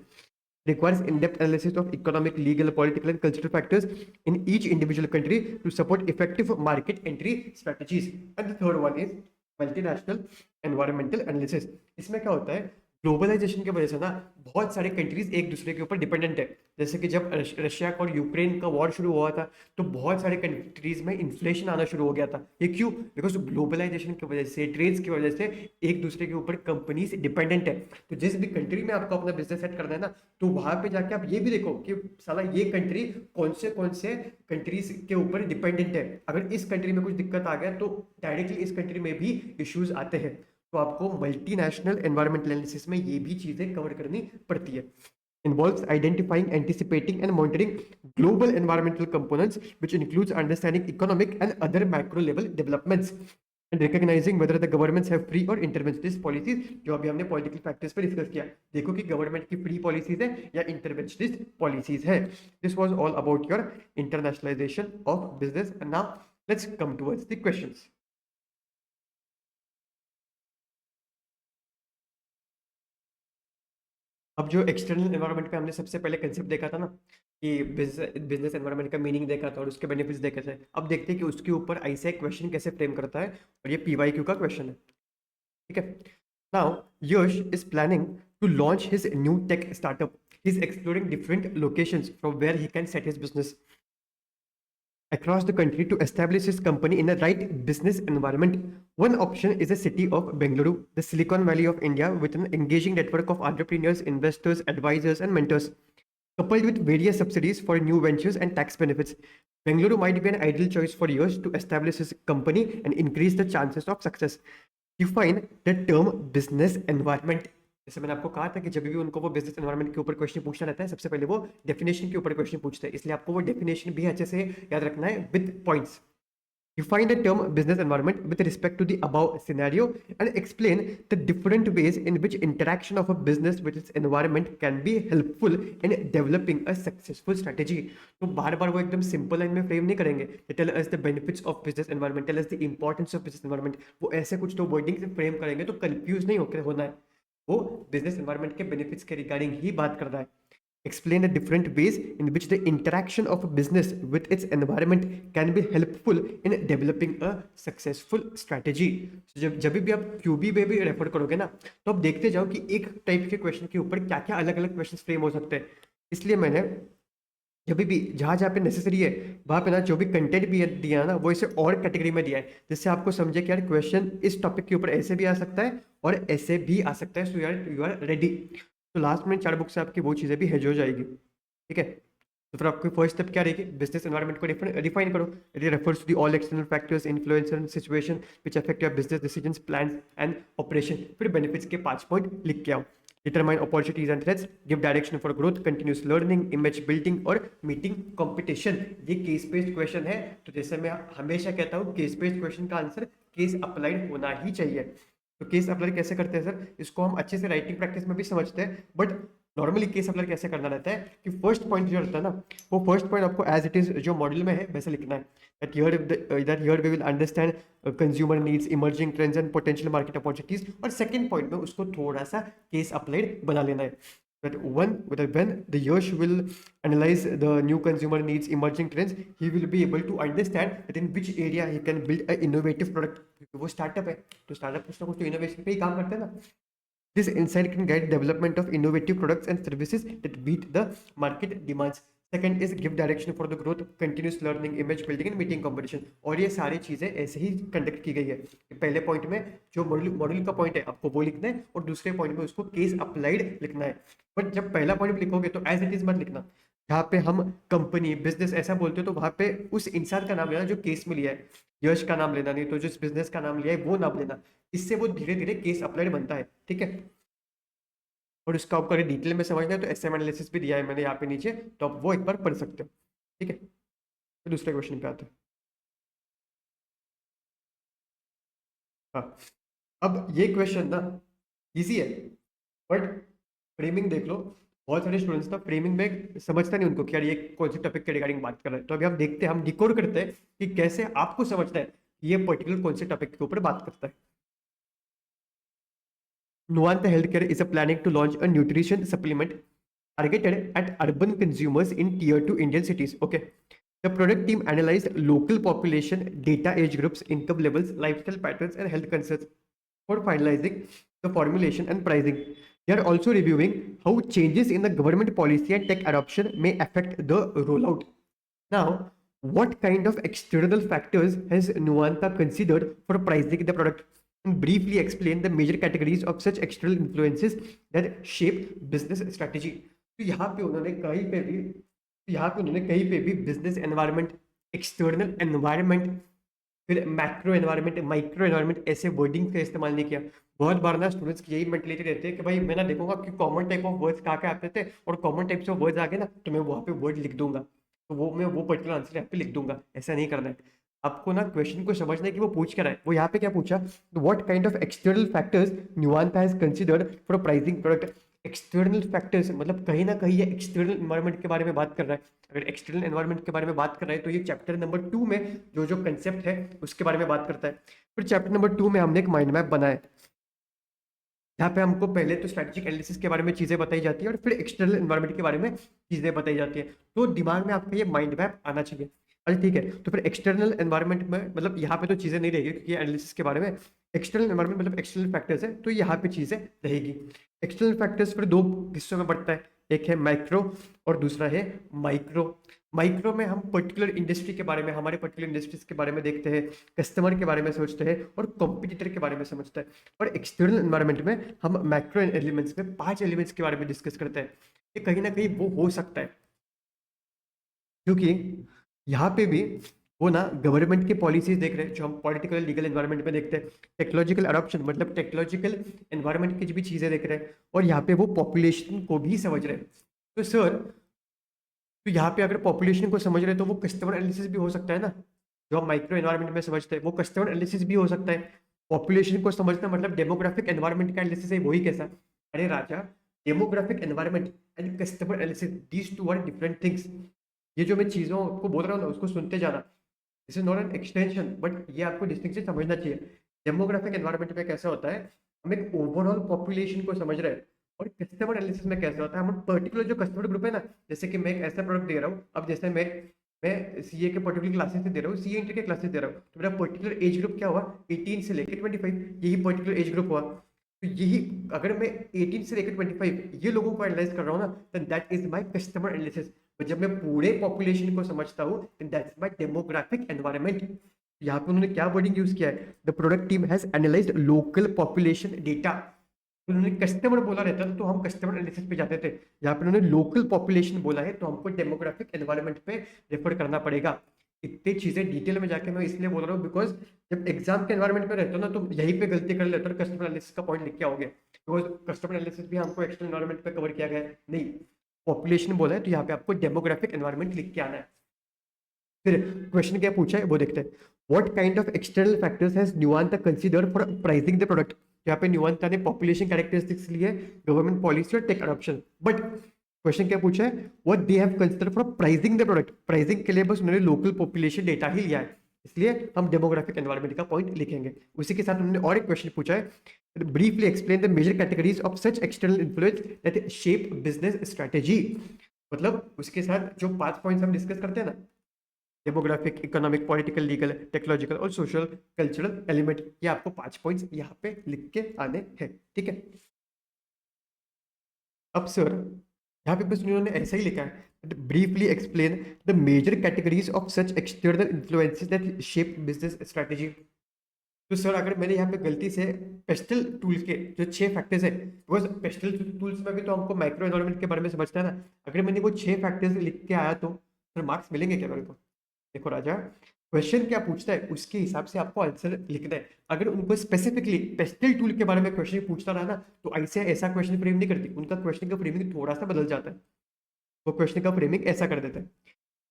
Requires in-depth analysis of economic, legal, political, and cultural factors in each individual country to support effective market entry strategies. And the third one is multinational environmental analysis. इसमें क्या होता है, ग्लोबलाइजेशन की वजह से ना बहुत सारे कंट्रीज एक दूसरे के ऊपर डिपेंडेंट है। जैसे कि जब रशिया और यूक्रेन का वॉर शुरू हुआ था, तो बहुत सारे कंट्रीज में इन्फ्लेशन आना शुरू हो गया था। ये क्यों? बिकॉज ग्लोबलाइजेशन की वजह से, ट्रेड्स की वजह से एक दूसरे के ऊपर कंपनीज डिपेंडेंट है। तो जिस भी कंट्री में आपको अपना बिजनेस सेट करना है ना, तो वहां पे जाके आप ये भी देखो कि साला ये कंट्री कौन से कंट्रीज के ऊपर डिपेंडेंट है। अगर इस कंट्री में कुछ दिक्कत आ गया, तो डायरेक्टली इस कंट्री में भी इश्यूज आते हैं। तो आपको मल्टीनेशनल एनवायरमेंटल एनालिसिस में ये भी चीजें कवर करनी पड़ती है। Involves identifying, anticipating, and monitoring global environmental components, which includes understanding economic and other macro level developments, and recognizing whether the governments have free or interventionist policies. जो अभी हमने political factors पे डिस्कस किया, देखो कि गवर्नमेंट की free policies है या इंटरवेंशनिस्ट पॉलिसीज है। This was all about your internationalisation of business. And now let's come towards the questions. अब जो एक्सटर्नल एनवायरनमेंट पे हमने सबसे पहले कंसेप्ट देखा था ना, कि बिजनेस एनवायरनमेंट का मीनिंग देखा था और उसके बेनिफिट्स देखे थे। अब देखते हैं कि उसके ऊपर ऐसा एक क्वेश्चन कैसे फ्रेम करता है, और ये पीवाईक्यू का क्वेश्चन है। ठीक है। Now Yash is planning to launch his new tech startup. He is exploring different locations from where he can set his business across the country to establish his company in the right business environment. One option is the city of Bengaluru, the Silicon Valley of India, with an engaging network of entrepreneurs, investors, advisors, and mentors, coupled with various subsidies for new ventures and tax benefits. Bengaluru might be an ideal choice for years to establish his company and increase the chances of success. Define the term business environment. जैसे मैंने आपको कहा था कि जब भी उनको वो बिजनेस एनवायरनमेंट के ऊपर क्वेश्चन पूछना रहता है, सबसे पहले वो डेफिनेशन के ऊपर क्वेश्चन पूछते हैं, इसलिए आपको वो डेफिनेशन भी अच्छे से याद रखना है with points. Define the term business environment with respect to the above scenario and explain the different ways in which interaction of a business with its environment can be helpful in developing a successful strategy. तो बार बार वो एकदम simple line में frame नहीं करेंगे। Tell us the benefits of business environment, tell us the importance of business environment। वो ऐसे कुछ तो वर्डिंग से फ्रेम करेंगे तो कंफ्यूज नहीं होकर होना है। वो बिजनेस एनवायरनमेंट के बेनिफिट्स के रिगार्डिंग ही बात कर रहा है। Explain the different ways in which the interaction of a business with its environment can be helpful in developing a successful strategy. So, जब भी आप क्यूबी में भी रेफर करोगे ना, तो आप देखते जाओ कि एक टाइप के क्वेश्चन के ऊपर क्या क्या अलग अलग क्वेश्चन फ्रेम हो सकते हैं। इसलिए मैंने जब भी जहाँ जहाँ पे नेसेसरी है वहाँ पे ना जो भी कंटेंट भी दिया है ना, वो इसे और कैटेगरी में दिया है, जिससे आपको समझे कि यार क्वेश्चन इस टॉपिक के ऊपर ऐसे भी आ सकता है और ऐसे भी आ सकता है। So you are ready. तो लास्ट में 4 बुक से आपकी वो चीज़ें भी हेज हो जाएगी। ठीक है। तो फिर आपकी फर्स्ट स्टेप क्या रहेगी, बिजनेस एनवायरनमेंट को डिफाइन करो। It refers to the all external factors influence and situation which affect your business decisions plans and operation. फिर बेनिफिट्स के 5 पॉइंट लिख के आओ। Determine opportunities and threats, give direction for growth, continuous learning, image building और meeting competition। ये case based question है, तो जैसे मैं हमेशा कहता हूँ केस बेस्ड क्वेश्चन का आंसर केस अप्लाइड होना ही चाहिए। तो केस अप्लाई कैसे करते हैं सर, इसको हम अच्छे से राइटिंग प्रैक्टिस में भी समझते हैं, बट नॉर्मली केस अप्लाई कैसे करना रहता है कि फर्स्ट पॉइंट जो रहता है ना, वो फर्स्ट पॉइंट आपको एज इट इज जो मॉड्यूल में है वैसे लिखना है। that here we will understand consumer needs, emerging trends and potential market opportunities, और सेकंड पॉइंट में उसको थोड़ा सा केस अप्लाइड बना लेना है। when the Yash will analyze the new consumer needs, emerging trends, he will be able to understand that in which area he can build a innovative product, क्योंकि वो startup है तो स्टार्टअप कुछ ना कुछ तो इनोवेशन पे ही काम करते हैं ना। This insight can guide development of innovative products and services that meet the market demands. Second is give direction for the growth, continuous learning, image building and meeting competition। और ये सारी चीजें ऐसे ही कंडक्ट की गई है। पहले पॉइंट में जो मॉड्यूल का पॉइंट है आपको वो लिखना है, और दूसरे पॉइंट में उसको केस अप्लाइड लिखना है। बट जब पहला पॉइंट लिखोगे तो एज इट इज मत लिखना। जहाँ पे हम कंपनी बिजनेस ऐसा बोलते हो तो वहां पे उस इंसान का नाम लेना जो केस में लिया है, यश का नाम लेना, नहीं तो जिस बिजनेस का नाम लिया है वो नाम लेना। इससे वो धीरे धीरे केस अप्लाइड बनता है। ठीक है। और इसका आपको अगर डिटेल में समझना है तो एसएम एनालिसिस भी दिया है मैंने यहाँ पे नीचे, तो आप वो एक बार पढ़ सकते हो। ठीक है। तो दूसरे क्वेश्चन पे आते हैं। हाँ, अब ये क्वेश्चन ना इजी है, बट फ्रेमिंग देख लो। बहुत सारे स्टूडेंट्स ना फ्रेमिंग में समझता नहीं उनको कि यार ये कौन से टॉपिक के रिगार्डिंग बात कर रहे हैं। तो अभी हम देखते हैं, हम डिकोड करते हैं कि कैसे आपको समझना है कि ये पर्टिकुलर कौन से टॉपिक के ऊपर बात करता है। Nuanta Healthcare is planning to launch a nutrition supplement targeted at urban consumers in tier 2 Indian cities. Okay. The product team analyzed local population data, age groups, income levels, lifestyle patterns, and health concerns for finalizing the formulation and pricing. They are also reviewing how changes in the government policy and tech adoption may affect the rollout. Now, what kind of external factors has Nuanta considered for pricing the product? And briefly explain the major categories of such external influences that shape business strategy. तो यहाँ पे उन्होंने कहीं पे भी business environment, external environment, फिर macro environment, micro environment ऐसे wording का इस्तेमाल नहीं किया। बहुत बार ना स्टूडेंट्स की यही मेंटलिटी रहती है कि भाई मैं ना देखूंगा कि कॉमन टाइप ऑफ वर्ड्स कहाँ के आते थे और कॉमन टाइप्स ऑफ वर्ड्स आ गए ना तो मैं वहाँ पे वर्ड लिख दूंगा, तो वो मैं वो पर्टिकुलर आंसर यहाँ पे लिख दूंगा। ऐसा नहीं करना है। आपको ना क्वेश्चन को समझना है कि वो पूछ क्या रहा है। वो यहाँ पे क्या पूछा, what kind of external factors Nuanta has considered for pricing product. External factors मतलब कहीं ना कहीं ये एक्सटर्नल एनवायरनमेंट के बारे में बात कर रहा है। अगर एक्सटर्नल एनवायरनमेंट के बारे में बात कर रहा है तो ये चैप्टर नंबर 2 में जो जो कंसेप्ट है उसके बारे में बात करता है। फिर चैप्टर नंबर 2 में हमने एक माइंड मैप बनाया है। यहाँ पे हमको पहले तो स्ट्रेटेजिक एनालिसिस के बारे में चीजें बताई जाती है और फिर एक्सटर्नल एनवायरनमेंट के बारे में चीजें बताई जाती है। तो दिमाग में आपका ये माइंड मैप आना चाहिए। अच्छा ठीक है, तो फिर एक्सटर्नल एनवायरनमेंट में मतलब यहाँ पे तो चीजें नहीं रहेगी क्योंकि एनालिसिस के बारे में एक्सटर्नल एनवायरनमेंट मतलब एक्सटर्नल फैक्टर्स है, तो यहाँ पे चीजें रहेगी। एक्सटर्नल फैक्टर्स फिर दो हिस्सों में बढ़ता है, एक है माइक्रो और दूसरा है माइक्रो। माइक्रो में हम पर्टिकुलर इंडस्ट्री के बारे में, हमारे पर्टिकुलर इंडस्ट्रीज के बारे में देखते हैं, कस्टमर के बारे में सोचते हैं और कॉम्पिटिटर के बारे में समझते हैं। और एक्सटर्नल एनवायरनमेंट में हम मैक्रो एलिमेंट्स में 5 एलिमेंट्स के बारे में डिस्कस करते हैं। ये कहीं ना कहीं वो हो सकता है क्योंकि यहाँ पे भी वो ना गवर्नमेंट की पॉलिसीज देख रहे हैं जो हम पॉलिटिकल लीगल एनवायरनमेंट में देखते हैं, टेक्नोलॉजिकल अडॉप्शन मतलब टेक्नोलॉजिकल एनवायरनमेंट की जो भी चीजें देख रहे हैं, और यहाँ पे वो पॉपुलेशन को भी समझ रहे हैं। तो सर, तो यहाँ पे अगर पॉपुलेशन को समझ रहे हैं तो वो कस्टमर एनालिसिस भी हो सकता है ना, जो हम माइक्रो एनवायरनमेंट में समझते हैं वो कस्टमर एनालिसिस भी हो सकता है। पॉपुलेशन को समझना मतलब डेमोग्राफिक एनवायरनमेंट का एनालिसिस है, वही कैसा? अरे राजा, demographic environment and customer analysis, these two are different things. ये जो मैं चीजों को बोल रहा हूँ ना उसको सुनते जाना, this is not an extension, but ये आपको डिस्टिंक्शन समझना चाहिए। डेमोग्राफिक एनवायरनमेंट में कैसा होता है, हम एक ओवरऑल पॉपुलेशन को समझ रहे हैं, और कस्टमर एनालिसिस में कैसा होता है, हम पर्टिकुलर जो कस्टमर ग्रुप है ना, जैसे कि मैं एक ऐसा प्रोडक्ट दे रहा हूँ, अब जैसे मैं सीए के पर्टिकुलर क्लासेस से दे रहा हूँ, सीए इंटर के क्लासेस दे रहा हूँ, तो मेरा पर्टिकुलर एज ग्रुप क्या हुआ, 18 से लेकर 25, यही पर्टिकुलर एज ग्रुप हुआ। तो यही, अगर मैं 18 से लेकर 25 ये लोगों को एनालाइज कर रहा हूँ ना, then that is my customer analysis. तो जब मैं पूरे पॉपुलेशन को समझता हूँ then that's my demographic environment. यहाँ पे उन्होंने क्या वर्डिंग यूज किया है, the product team has analysed local population data. उन्होंने कस्टमर बोला रहता तो हम कस्टमर एनालिसिस पे जाते थे, यहाँ पे उन्होंने लोकल पॉपुलेशन बोला है तो हमको डेमोग्राफिक एनवायरनमेंट पे रेफर करना पड़ेगा। इतनी चीजें डिटेल में जाके मैं इसलिए बोल रहा हूँ बिकॉज जब एग्जाम के एनवायरनमेंट में रहते हो ना तो यहीं पे गलती कर लेते हो, कस्टमर एनालिसिस का पॉइंट लिख के आओगे, बिकॉज कस्टमर एनालिसिस भी हमको एक्सटर्नल एनवायरनमेंट पे कवर किया गया है नहीं, पॉपुलेशन बोला है तो यहाँ पे आपको डेमोग्राफिक एनवायरनमेंट लिख के आना है। फिर क्वेश्चन क्या पूछा है वो देखते हैं, what kind of external factors has Nuanta considered for pricing the product. यहाँ पे न्यूआंता ने पॉपुलेशन कैरेक्टरिस्टिक्स लिए, गवर्नमेंट पॉलिसी और टेक अडॉप्शन, बट क्वेश्चन क्या पूछा है, what they have considered for pricing the product. Pricing के लिए बस उन्होंने लोकल पॉपुलेशन डेटा ही लिया है, इसलिए हम डेमोग्राफिक एनवायरनमेंट का पॉइंट लिखेंगे। उसी के साथ उन्होंने और एक क्वेश्चन पूछा है, briefly explain the major categories of such external influence that shape business strategy. मतलब उसके साथ जो 5 पॉइंट्स हम डिस्कस करते हैं ना, demographic, economic, political, legal, technological और सोशल कल्चरल एलिमेंट, ये आपको 5 पॉइंट्स यहाँ पे लिख के आने हैं, ठीक है। अब सर, यहाँ पे बस उन्होंने ऐसा ही लिखा है, briefly explain the major categories of such external influences that shape business strategy. तो सर अगर मैंने यहाँ पे गलती से पेस्टल टूल्स के जो 6 फैक्टर्स है, बिकॉज पेस्टल टूल्स में भी तो हमको माइक्रो एनवायरनमेंट के बारे में समझना है ना, अगर मैंने वो 6 फैक्टर्स लिख के आया तो सर मार्क्स मिलेंगे क्या मेरे को? देखो राजा, क्वेश्चन क्या पूछता है उसके हिसाब से आपको आंसर लिखना है। अगर उनको स्पेसिफिकली पेस्टल टूल के बारे में क्वेश्चन पूछता रहा ना तो ऐसे ऐसा क्वेश्चन फ्रेम नहीं करती, उनका क्वेश्चन का फ्रेमिंग थोड़ा सा बदल जाता है, वो क्वेश्चन का फ्रेमिंग ऐसा कर देता है,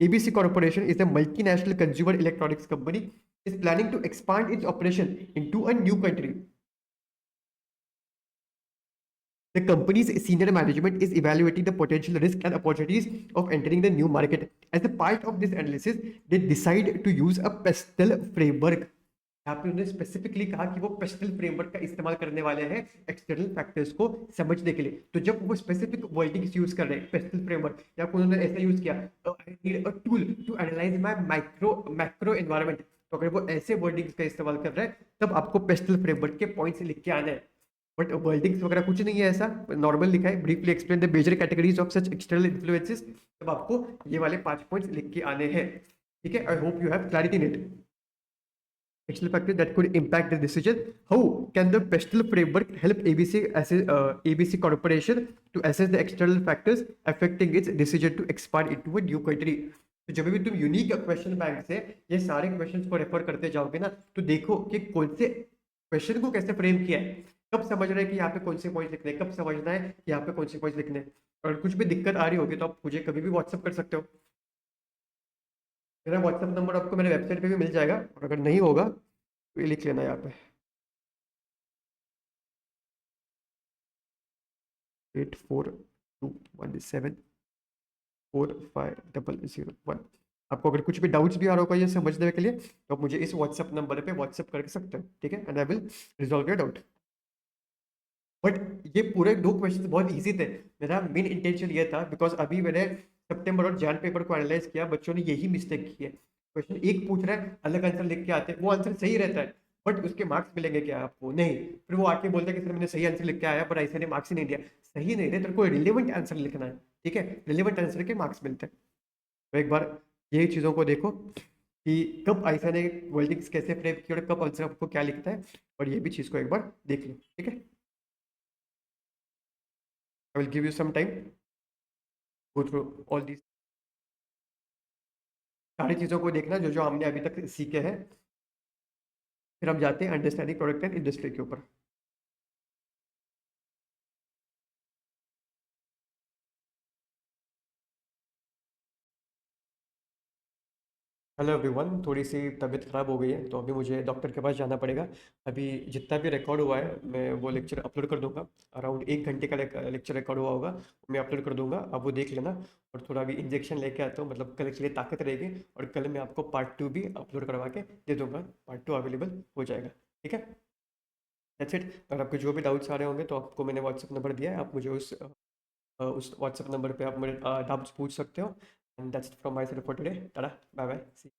ABC corporation is a multinational consumer electronics company is planning to expand its operation into a new country. The company's senior management is evaluating the potential risk and opportunities of entering the new market. As a part of this analysis, they decide to use a PESTEL framework. यहाँ पे उन्होंने specifically कहा कि वो pastel framework का इस्तेमाल करने वाले हैं एक्सटर्नल फैक्टर्स को समझने के लिए। तो जब वो स्पेसिफिक वर्डिंग्स यूज कर रहे हैं पेस्टल फ्रेमवर्क, या उन्होंने ऐसा यूज किया, I need a tool to analyse my macro environment, तो अगर वो ऐसे वर्डिंग्स का इस्तेमाल कर रहे हैं तब आपको पेस्टल फ्रेमवर्क के पॉइंट्स लिख के आना है। बट वर्डिंग्स वगैरह कुछ नहीं है, ऐसा नॉर्मल लिखा है, briefly explain the major categories of such external influences, तब आपको ये वाले 5 पॉइंट्स लिख के आने हैं, ठीक है। I hope you have clarity in it. External factors that could impact the decision. How can the PESTEL framework help ABC Corporation to assess the external factors affecting its decision to expand into a new country? तो जब भी तुम unique question bank से ये सारे questions को refer करते जाओगे ना तो देखो कि कौन से क्वेश्चन को कैसे फ्रेम किया है, कब समझ रहे हैं कि यहाँ पे कौन से पॉइंट लिखने हैं, कब समझना है कि यहाँ पे कौन से पॉइंट लिखने हैं। और कुछ भी दिक्कत आ रही होगी तो आप मुझे कभी भी व्हाट्सअप कर सकते हो, मेरा व्हाट्सअप नंबर आपको मेरे वेबसाइट पे भी मिल जाएगा, और अगर नहीं होगा तो ये लिख लेना यहाँ पे 8421745001। आपको अगर कुछ भी डाउट्स भी आ रहा होगा ये समझने के लिए तो आप मुझे इस व्हाट्सएप नंबर पे व्हाट्सएप कर सकते हो, ठीक है, and I will resolve your doubt. But ये पूरे 2 क्वेश्चंस बहुत ईज़ी थे। मेरा मेन इंटेंशन ये था बिकॉज़ अभी मैंने सितंबर और जैन पेपर को एनालाइज़ किया, बच्चों ने यही मिस्टेक की है। क्वेश्चन 1 पूछ रहा है, अलग आंसर लिख के आते हैं, वो आंसर सही रहता है, बट उसके मार्क्स मिलेंगे क्या आपको? नहीं। फिर वो आके बोलता है कि सर मैंने सही आंसर लिख के आया पर ऐसे ने मार्क्स ही नहीं दिया। सही नहीं दे, तेरे को रिलेवेंट आंसर लिखना है, ठीक है? रिलेवेंट आंसर के मार्क्स मिलते हैं। तो एक बार ये चीज़ों को देखो कि कब आइसा ने वर्डिंग्स कैसे फ्रेम की और कब आंसर आपको क्या लिखता है, और ये भी चीज़ को एक बार देख लो, ठीक है? I will give you some time, go through all these सारी चीज़ों को देखना जो जो हमने अभी तक सीखे हैं। फिर हम जाते हैं अंडरस्टैंडिंग प्रोडक्ट एंड इंडस्ट्री के ऊपर। हेलो एवरीवन, थोड़ी सी तबीयत ख़राब हो गई है तो अभी मुझे डॉक्टर के पास जाना पड़ेगा। अभी जितना भी रिकॉर्ड हुआ है मैं वो लेक्चर अपलोड कर दूंगा। अराउंड 1 घंटे का लेक्चर रिकॉर्ड हुआ होगा, मैं अपलोड कर दूंगा, आप वो देख लेना। और थोड़ा अभी इंजेक्शन लेके आता हूँ, मतलब कल के लिए ताकत रहेगी। और कल मैं आपको पार्ट 2 भी अपलोड करवा के दे दूंगा, पार्ट 2 अवेलेबल हो जाएगा, ठीक है? That's it. अगर आपके जो भी डाउट्स आ रहे होंगे तो आपको मैंने व्हाट्सअप नंबर दिया है, आप मुझे उस व्हाट्सएप नंबर पे आप मेरे डाउट्स पूछ सकते हो। And that's from my side for today. Tata, bye bye, C.